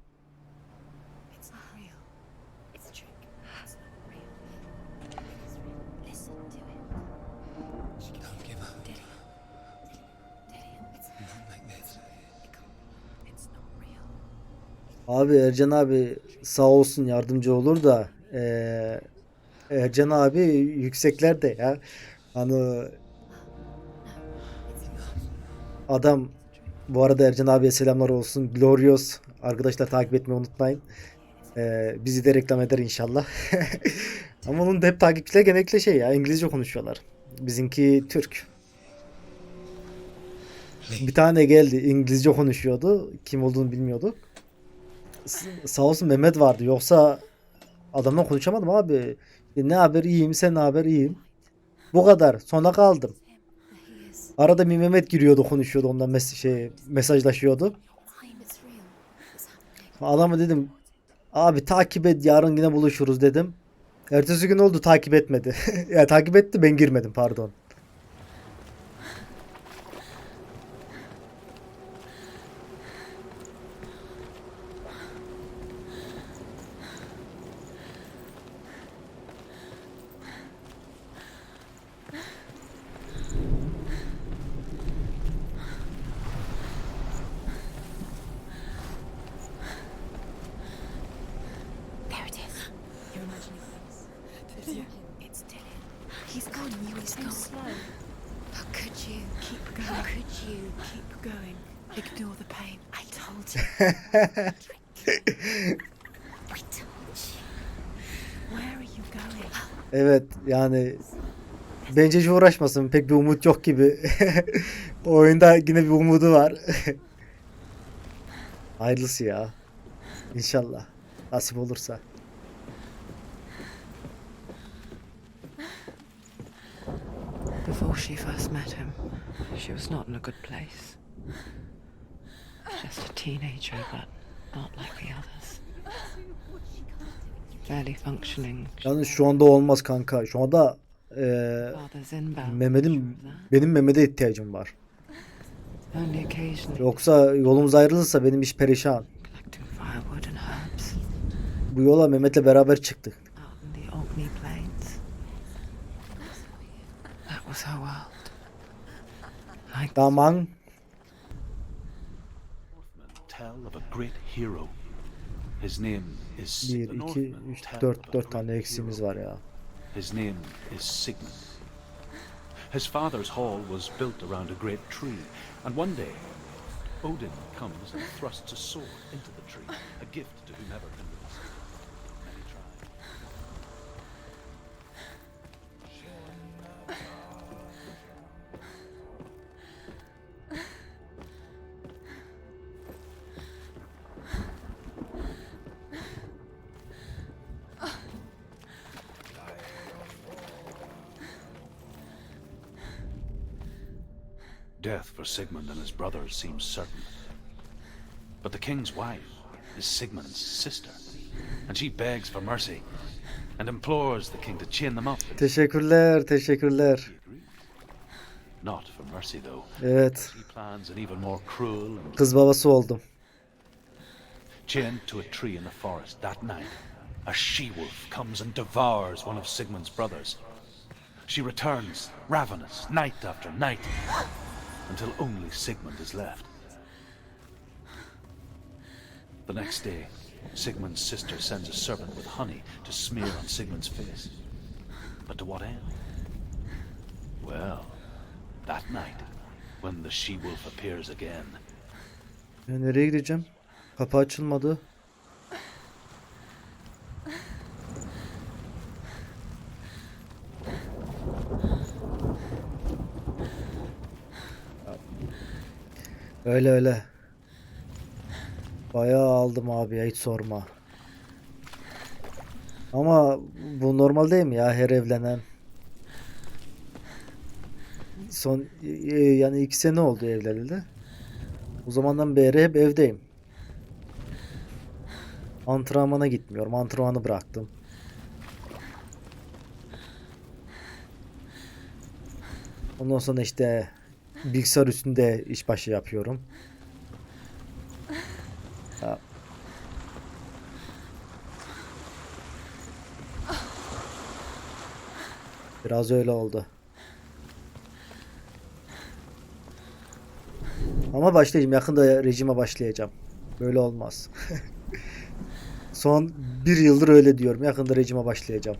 It's not real. It's a trick. It's not real. It's real. Listen to it. She can't give up. Did it? It's not like this. It's not real. Abi Ercan abi sağ olsun yardımcı olur da Ercan abi yükseklerde ya. Hani adam, bu arada Ercan abiye selamlar olsun. Glorious. Arkadaşlar takip etmeyi unutmayın. Bizi de reklam eder inşallah. Ama onun da hep takipçiler genellikle şey ya, İngilizce konuşuyorlar. Bizimki Türk. Bir tane geldi İngilizce konuşuyordu. Kim olduğunu bilmiyorduk. Sağ olsun Mehmet vardı. Yoksa adamla konuşamadım abi. Ne haber, iyiyim, sen ne haber, iyiyim. Bu kadar. Sonra kaldım. Arada bir Mehmet giriyordu, konuşuyordu, ondan mesajlaşıyordu. Adama dedim abi takip et, yarın yine buluşuruz dedim. Ertesi gün oldu, takip etmedi. Ya takip etti, ben girmedim, pardon. There it is. You're imagining things. It's Dylan. He's gone. He's gone. Slow. How could you? Keep going. How could you? Keep going. Ignore the pain. I told you. I told you. Where are you going? Evet yani bence hiç uğraşmasın, pek bir umut yok gibi. O oyunda yine bir umudu var. Hayırlısı ya. İnşallah. Nasip olursa. Before she first met him, she was not in a good place. Just a teenager, but not like the others. Barely functioning. Yalnız şu anda olmaz kanka. Şu anda Father's inbound. benim Mehmet'e ihtiyacım var. Only occasionally Yoksa yolumuz ayrılırsa benim iş perişan. collecting firewood and herbs Bu yola Mehmet'le beraber çıktık. out in the Orkney plains. That was her world. Like Tamam. Northmen tell of a great hero. His name is 1, the 2, Northmen 3, tell 4, of a 4 tane great eksiğimiz hero. var ya. His name is Sigmund. His father's hall was built around a great tree, and one day Odin comes and thrusts a sword into the tree, a gift to whomever can resist. Many try. Death for Sigmund and his brothers seems certain. But the king's wife is Sigmund's sister, and she begs for mercy and implores the king to chain them up. Teşekkürler, teşekkürler. He agrees. Not for mercy though. Evet, He plans an even more cruel and kız babası oldum. chained to a tree in the forest that night. A she-wolf comes and devours one of Sigmund's brothers. She returns, ravenous, night after night, until only Sigmund is left. The next day, Sigmund's sister sends a servant with honey to smear on Sigmund's face. But to what end? Well, that night, when the she-wolf appears again, Ya nereye gideceğim? Kapı açılmadı. Öyle öyle. Bayağı aldım abi ya, hiç sorma. Ama bu normal değil mi ya, her evlenen? Son yani 2 sene oldu evleneli. O zamandan beri hep evdeyim. Antrenmana gitmiyorum. Antrenmanı bıraktım. Ondan sonra işte bilgisayar üstünde işbaşı yapıyorum. Ya. Biraz öyle oldu. Ama başlayacağım. Yakında rejime başlayacağım. Böyle olmaz. Son 1 yıldır öyle diyorum. Yakında rejime başlayacağım.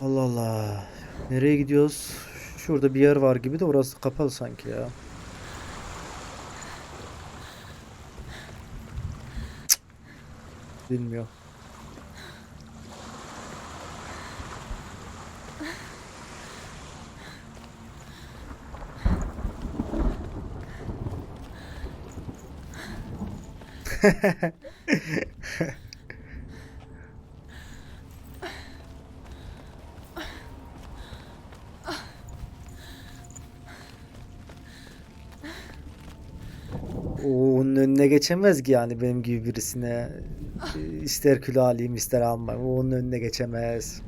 Allah Allah. Nereye gidiyoruz? Şurada bir yer var gibi de orası kapalı sanki ya. Cık. Bilmiyorum. Onun önüne geçemez ki yani benim gibi birisine. İster kilo alayım ister almayayım. O onun önüne geçemez.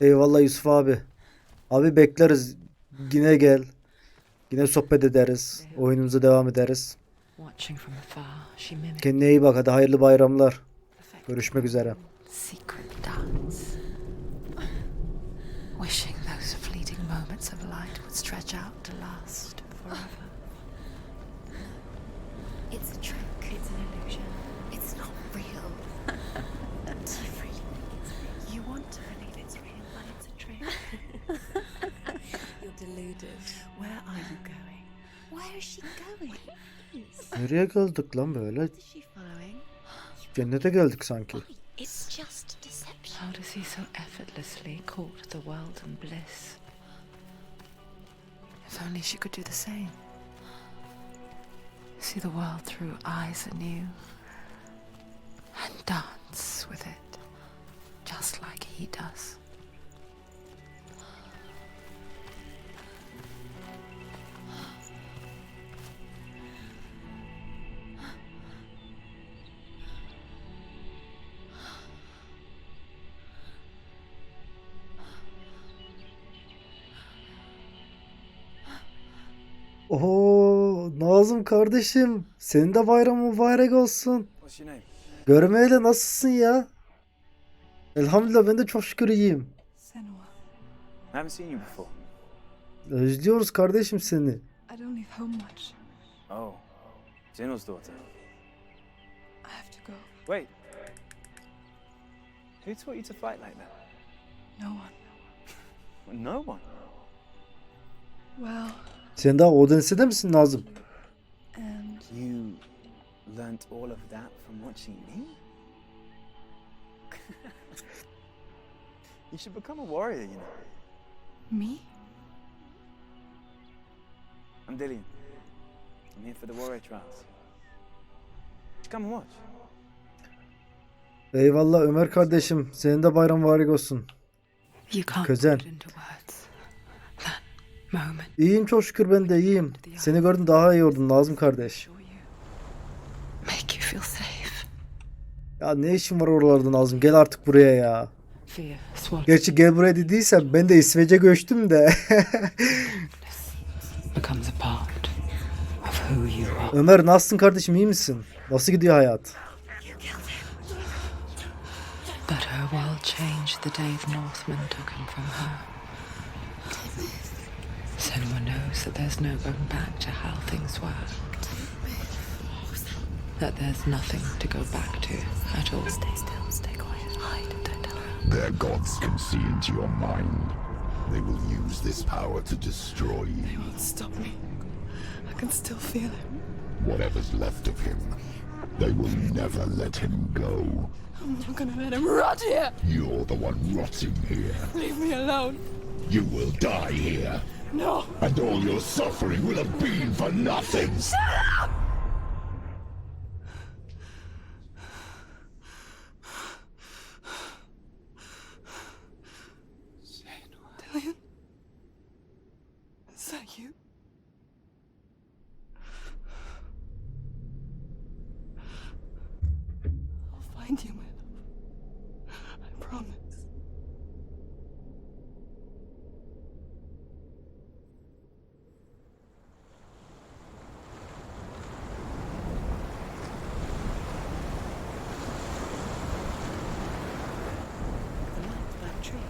Eyvallah Yusuf abi. Abi bekleriz. Yine gel. Yine sohbet ederiz. Oyunumuza devam ederiz. Watching from afar, she mimicked Kendine iyi bak. Hadi hayırlı bayramlar. the Görüşmek üzere. secret dance. Wishing those fleeting moments of light would stretch out to last forever. It's a trick. It's an illusion. It's not real. Do you really believe it's real? You want to believe it's real, but it's a trick. You're deluded. Where are you going? Where is she going? Nereye geldik lan böyle? Is she following? Cennete geldik sanki. It's just deception. How does he so effortlessly court the world and bliss? If only she could do the same. See the world through eyes anew and dance with it, just like he does. Oho Nazım kardeşim. Senin de bayramın mübarek olsun. What's your name? Görmeyeli nasılsın ya? Elhamdülillah ben de çok şükür iyiyim. Senua, I haven't seen you before. Özlüyoruz kardeşim seni. I don't leave home much. Oh, Zeno's daughter. I have to go. Wait. Who taught you to fight like that? No one. No one. Well, Sen daha Odense'de misin Nazım? and You learnt all of that from watching me? You should become a warrior, you know. me? I'm Dillian. I'm here for the warrior trials. Come and watch. Eyvallah Ömer kardeşim. Senin de bayram mübarek olsun. You can't Közen. put it into words. That moment. İyiyim çok şükür ben de iyiyim. Seni gördüm daha iyi oldun Nazım kardeş. Show you. Make you feel safe. Ya ne işin var oralarda Nazım? Gel artık buraya ya. Fear swallowed Gerçi gel buraya dediysem ben de İsveç'e göçtüm de. becomes a part of who you are. Ömer nasılsın kardeşim iyi misin? Nasıl gidiyor hayat? But her world changed the day the Northmen took him from her. Senua knows that there's no going back to how things were. That there's nothing to go back to at all. Stay still, stay quiet, hide, don't tell her. Their gods can see into your mind. They will use this power to destroy you. They won't stop me. I can still feel him. Whatever's left of him, they will never let him go. I'm not gonna let him rot here. You're the one rotting here. Leave me alone. You will die here. No. And all your suffering will have been for nothing. Shut up! Dillian? Is that you? I'll find you, my love. I promise. The light by the tree.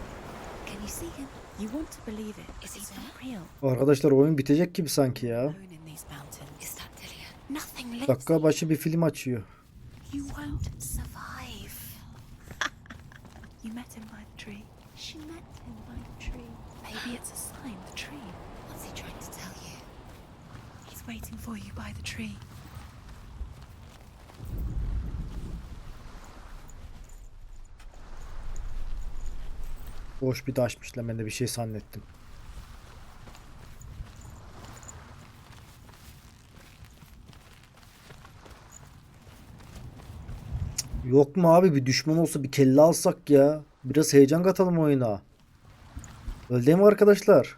Can you see him? You want to believe it. Is he He's there? not real. Arkadaşlar oyun bitecek gibi sanki ya. Alone in these mountains. Is that Dillian? Nothing lives. Dakika başı bir film açıyor. You won't survive. You met him by the tree. She met him by the tree. Maybe it's a sign, the tree. What's he trying to tell you? He's waiting for you by the tree. Boş bir taşmış lan, ben de bir şey zannettim. Yok mu abi, bir düşman olsa bir kelle alsak ya. Biraz heyecan katalım oyuna. Öyle değil mi arkadaşlar?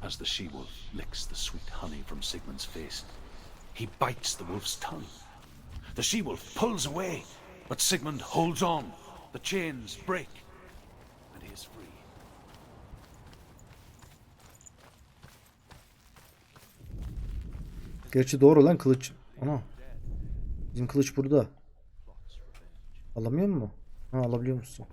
As the she-wolf licks the sweet honey from Sigmund's face, he bites the wolf's tongue. The she-wolf pulls away, but Sigmund holds on. The chains break, and he is free. Gerçi doğru lan, kılıç. Ana. Bizim kılıç burada. Alamıyor mu? Ha, alabiliyor musun?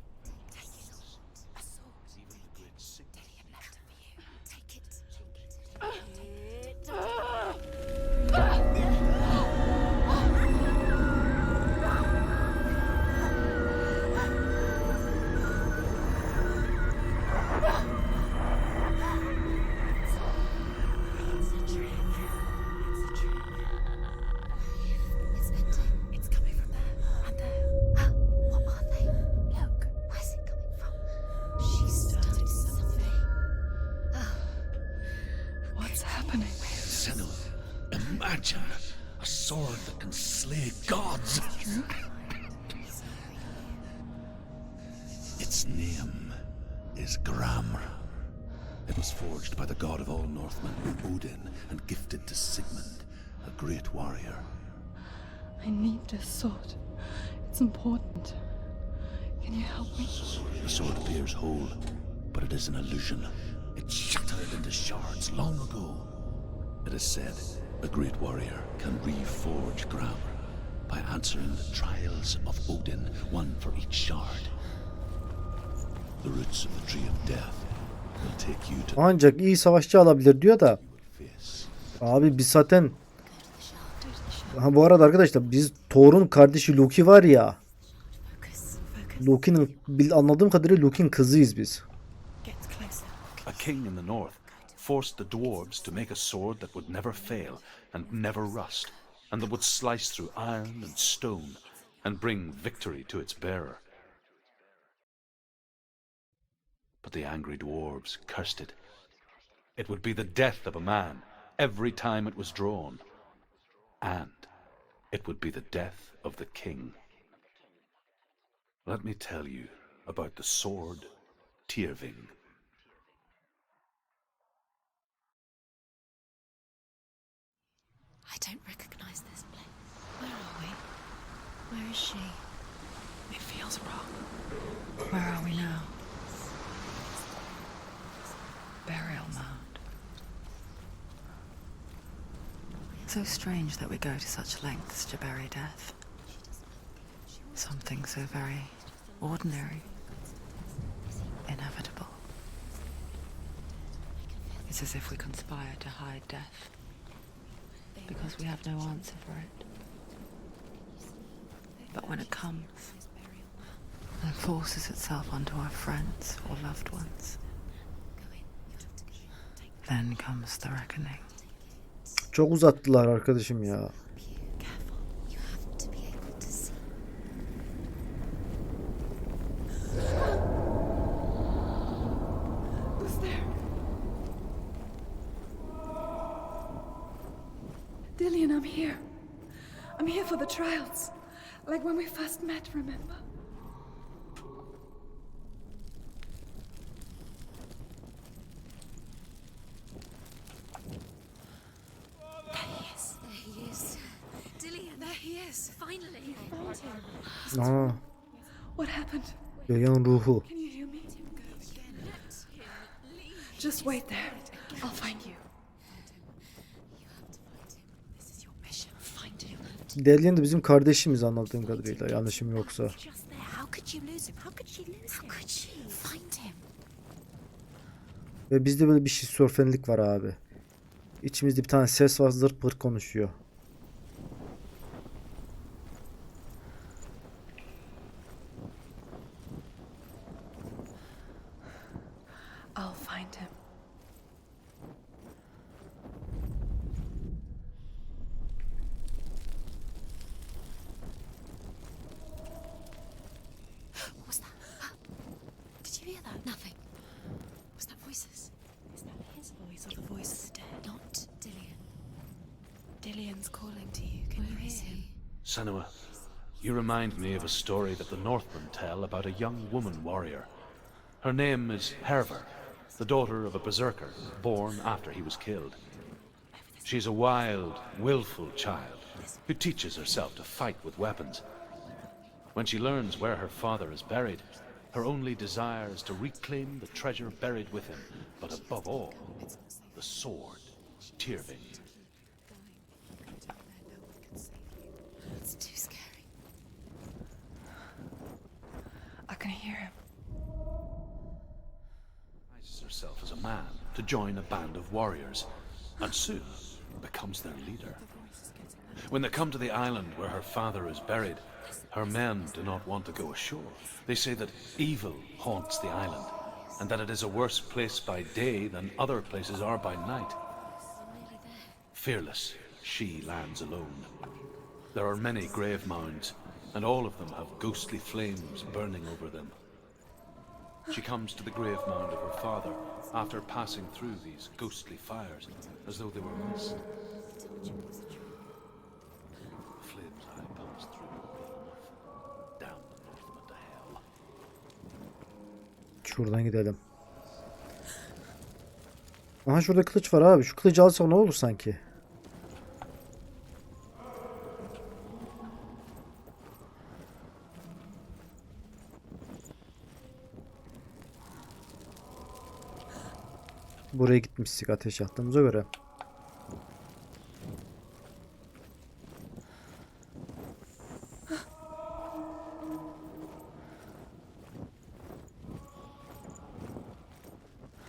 It's coming from there and there. What are they? Look. Where's it coming from? She started something. What's happening? Senua, imagine a sword that can slay gods. Its name is Gramr. It was forged by the god of all Northmen, Odin, and gifted to Sigmund, a great warrior. I need this sword. It's important. Can you help me? The sword appears whole, but it is an illusion. It shattered into shards long ago. It is said a great warrior can reforge Gramr by answering the trials of Odin, one for each shard. The roots of the tree of death will take you to Ancak iyi savaşçı alabilir diyor da. face. Abi biz zaten... Ha, bu arada arkadaşlar, biz Thor'un kardeşi Loki var ya. Loki'nin, anladığım kadarıyla Loki'nin kızıyız biz. Get closer. A king in the north forced the dwarves to make a sword that would never fail and never rust, and that would slice through iron and stone and bring victory to its bearer. But the angry dwarves cursed it. It would be the death of a man every time it was drawn, and it would be the death of the king. Let me tell you about the sword Tyrving. I don't recognize this place. Where are we? Where is she? It feels wrong. Where are we now? Burial mound. So strange that we go to such lengths to bury death. Something so very ordinary. inevitable. It's as if we conspire to hide death, because we have no answer for it. But when it comes and forces itself onto our friends or loved ones, then comes the reckoning. Çok uzattılar arkadaşım ya. Dillian, I'm here. I'm here for the trials. Like when we first met, remember? There he is. Dillian, there he is. Finally. Found him. Aa, What happened? Dillian'ın ruhu. Can you hear me? Just wait there. I'll find you. Dillian de bizim kardeşimiz anladığım kadarıyla, yanlışım yoksa. Just there. How could you lose him? How could she lose him? How could she find him? Ve bizde böyle bir şizofrenlik var abi. İçimizde bir tane ses var, zırt pırt konuşuyor. I'll find him. What was that? Did you hear that? Nothing. Was that voices? Is that his voice or the voice of the dead? Not Dillian. Dillian's calling to you. Can you hear him? Senua, you remind me of a story that the Northmen tell about a young woman warrior. Her name is Herver, the daughter of a berserker born after he was killed. She's a wild, willful child who teaches herself to fight with weapons. When she learns where her father is buried, her only desire is to reclaim the treasure buried with him, but above all, the sword, Tyrving. It's too scary. I can hear him. Disguises herself as a man to join a band of warriors, and soon becomes their leader. When they come to the island where her father is buried, her men do not want to go ashore. They say that evil haunts the island, and that it is a worse place by day than other places are by night. Fearless, she lands alone. There are many grave mounds, and all of them have ghostly flames burning over them. She comes to the grave mound of her father after passing through these ghostly fires, as though they were mist. The flames I passed through damn the Northmen to hell. Şuradan gidelim. Aha, şurada kılıç var abi. Şu kılıcı alsam ne olur sanki? Buraya gitmiştik ateş yaktığımıza göre.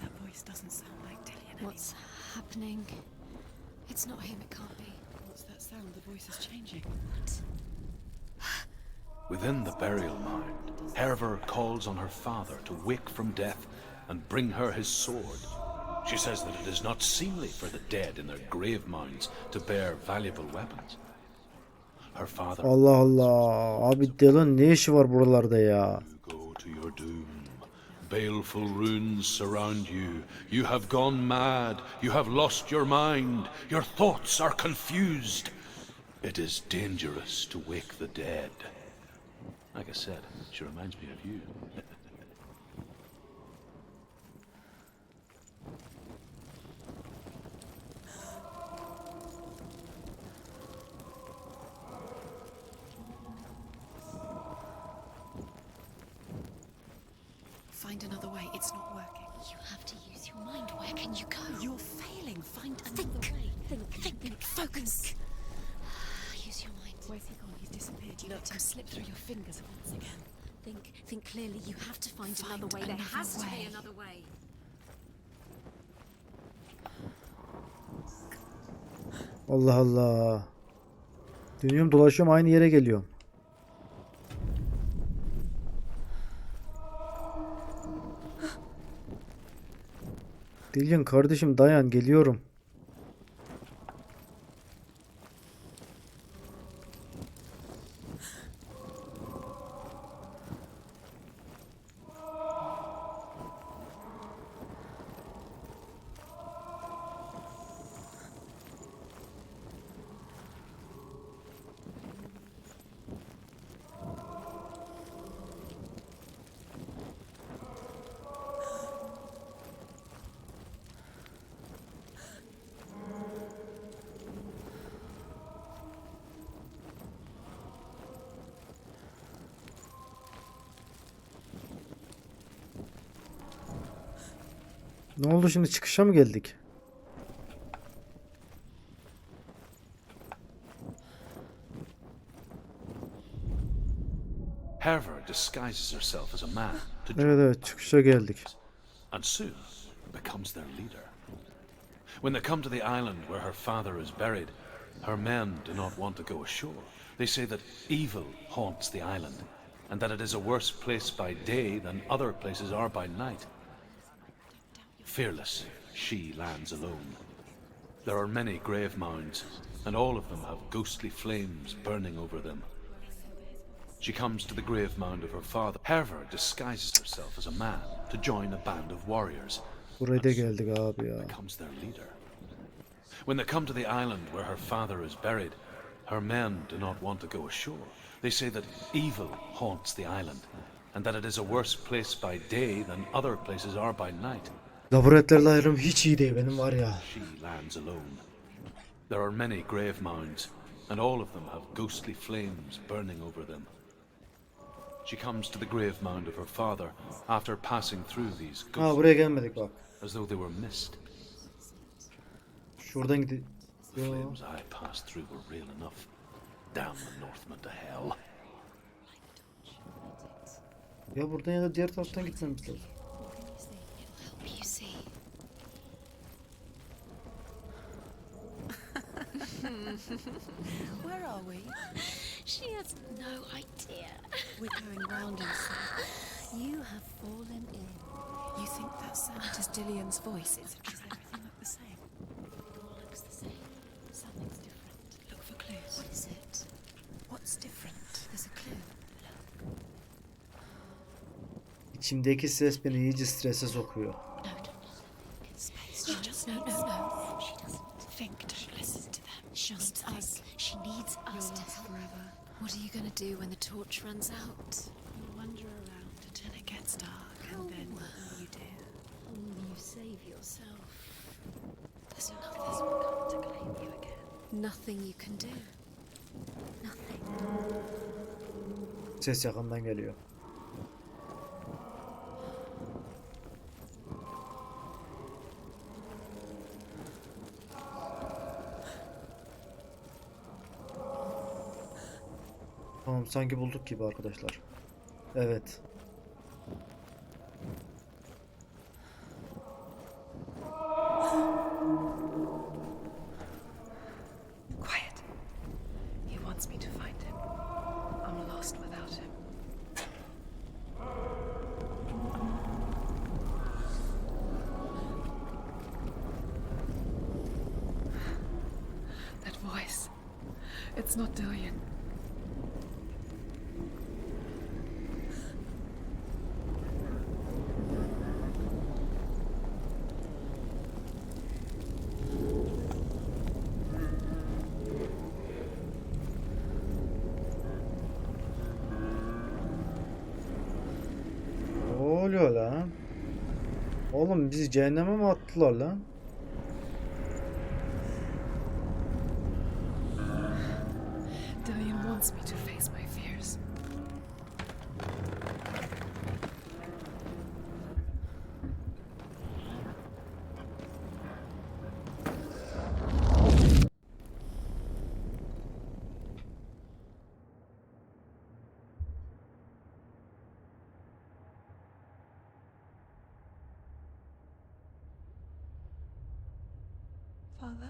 That voice doesn't sound like Dillian anymore. What's happening? It's not him, it can't be. What's that sound? The voice is changing. Within the burial mound, Herver calls on her father to wake from death and bring her his sword. She says that it is not seemly for the dead in their grave mounds to bear valuable weapons. Her father... Allah Allah. Abi Dylan ne işi var buralarda ya? You go to your doom. Baleful runes surround you. You have gone mad. You have lost your mind. Your thoughts are confused. It is dangerous to wake the dead. Like I said, she reminds me of you. Find another way. It's not working. You have to use your mind. Where can you go? You're failing. Find another Think. way. Think. Focus. Use your mind. Where's he gone? He's disappeared. You let him slip through your fingers once again. Think clearly. You have to find another way. There has to be another way. Allah Allah. Dönüyorum dolaşıyorum aynı yere geliyorum. Dilyan kardeşim dayan geliyorum. Ne oldu şimdi çıkışa mı geldik? Herver disguises herself as a man to Evet evet çıkışa geldik. and soon becomes their leader. When they come to the island where her father is buried, her men do not want to go ashore. They say that evil haunts the island, and that it is a worse place by day than other places are by night. Fearless, she lands alone. There are many grave mounds, and all of them have ghostly flames burning over them. She comes to the grave mound of her father. Herver disguises herself as a man to join a band of warriors. Buraya da geldik abi ya. Becomes their leader. When they come to the island where her father is buried, her men do not want to go ashore. They say that evil haunts the island, and that it is a worse place by day than other places are by night. Laboratuvarla ayrım hiç iyi değil benim var ya. She lands alone. There are many grave mounds, and all of them have ghostly flames burning over them. She comes to the grave mound of her father after passing through these Ha buraya gelmedik bak. as though they were mist. Şuradan gidelim. The flames I passed through were real enough. Damn the Northmen to hell. Ya buradan ya da diğer taraftan gitmemiz lazım. You see. Where are we? She has no idea. We're going round in circles. You have fallen in. You think that sound is Dillian's voice? Is everything look the same? It all looks the same. Something's different. Look for clues. What is it? What's different? There's a clue. İçimdeki ses beni iyice strese sokuyor. No, don't. Space. She just no. She doesn't. Think, don't listen to them. She needs us. She needs us to help. Forever. What are you gonna do when the torch runs out? You'll wander around until it gets dark, and then what will you do? You save yourself. There's nothing come to claim you again. Nothing you can do. Nothing. Ses yakından geliyor. Tamam sanki bulduk gibi arkadaşlar. Evet. Quiet. He wants me to find him. I'm lost without him. That voice. It's not Dillian. Ne oluyor lan? Oğlum bizi cehenneme mi attılar lan? Dillian wants me to face my fears. Father.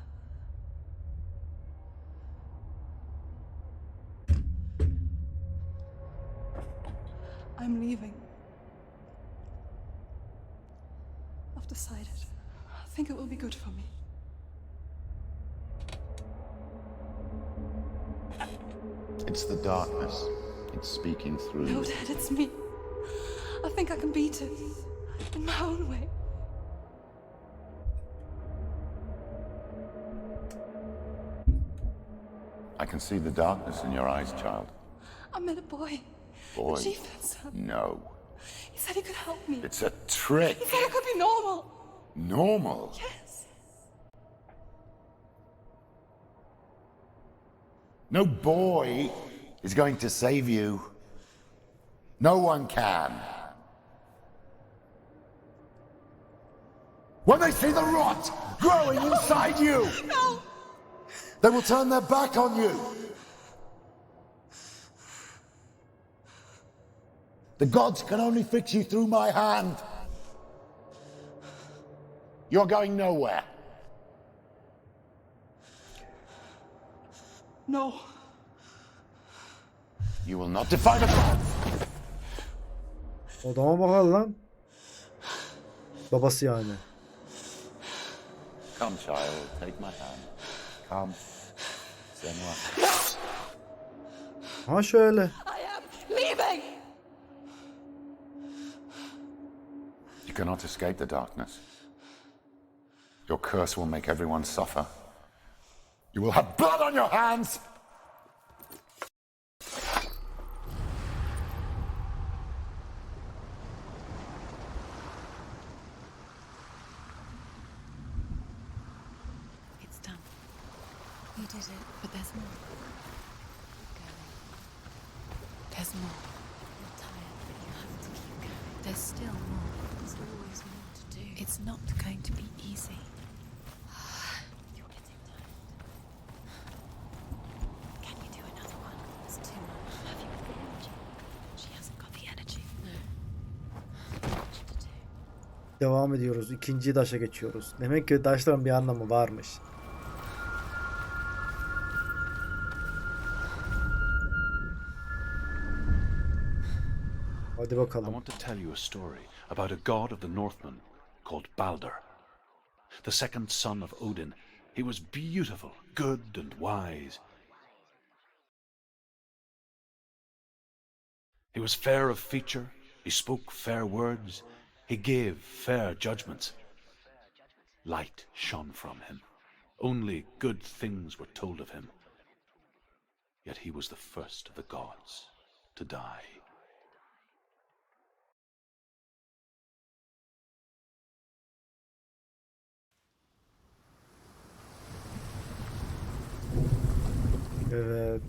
I'm leaving. I've decided. I think it will be good for me. It's the darkness. It's speaking through No, you. Dad, it's me. I think I can beat it. In my own way. I can see the darkness in your eyes, child. I met a boy. Boy. The chieftain's son. No. He said he could help me. It's a trick. He said I could be normal. Normal. Yes. No boy is going to save you. No one can. When they see the rot growing inside you, No. they will turn their back on you. The gods can only fix you through my hand. You're going nowhere. No. You will not defy the gods. Odama bakar lan. Babası yani. Come, child, take my hand. Come. Senua. Ha şöyle. I am leaving. You cannot escape the darkness. Your curse will make everyone suffer. You will have blood on your hands! It's done. You did it. But there's more. Keep going. There's more. You're tired, but you have to keep going. There's still more. There's always more to do. It's not going to be easy. You're getting tired. Can you do another one? It's too much. Have you got the energy? She hasn't got the energy. No. Too much to do. Devam ediyoruz. İkinci daşa geçiyoruz. Demek ki daşların bir anlamı varmış. Hadi I bakalım. want to tell you a story about a god of the Northmen called Balder. The second son of Odin. He was beautiful, good, and wise. He was fair of feature, he spoke fair words, he gave fair judgments. Light shone from him. Only good things were told of him. Yet he was the first of the gods to die. Evet.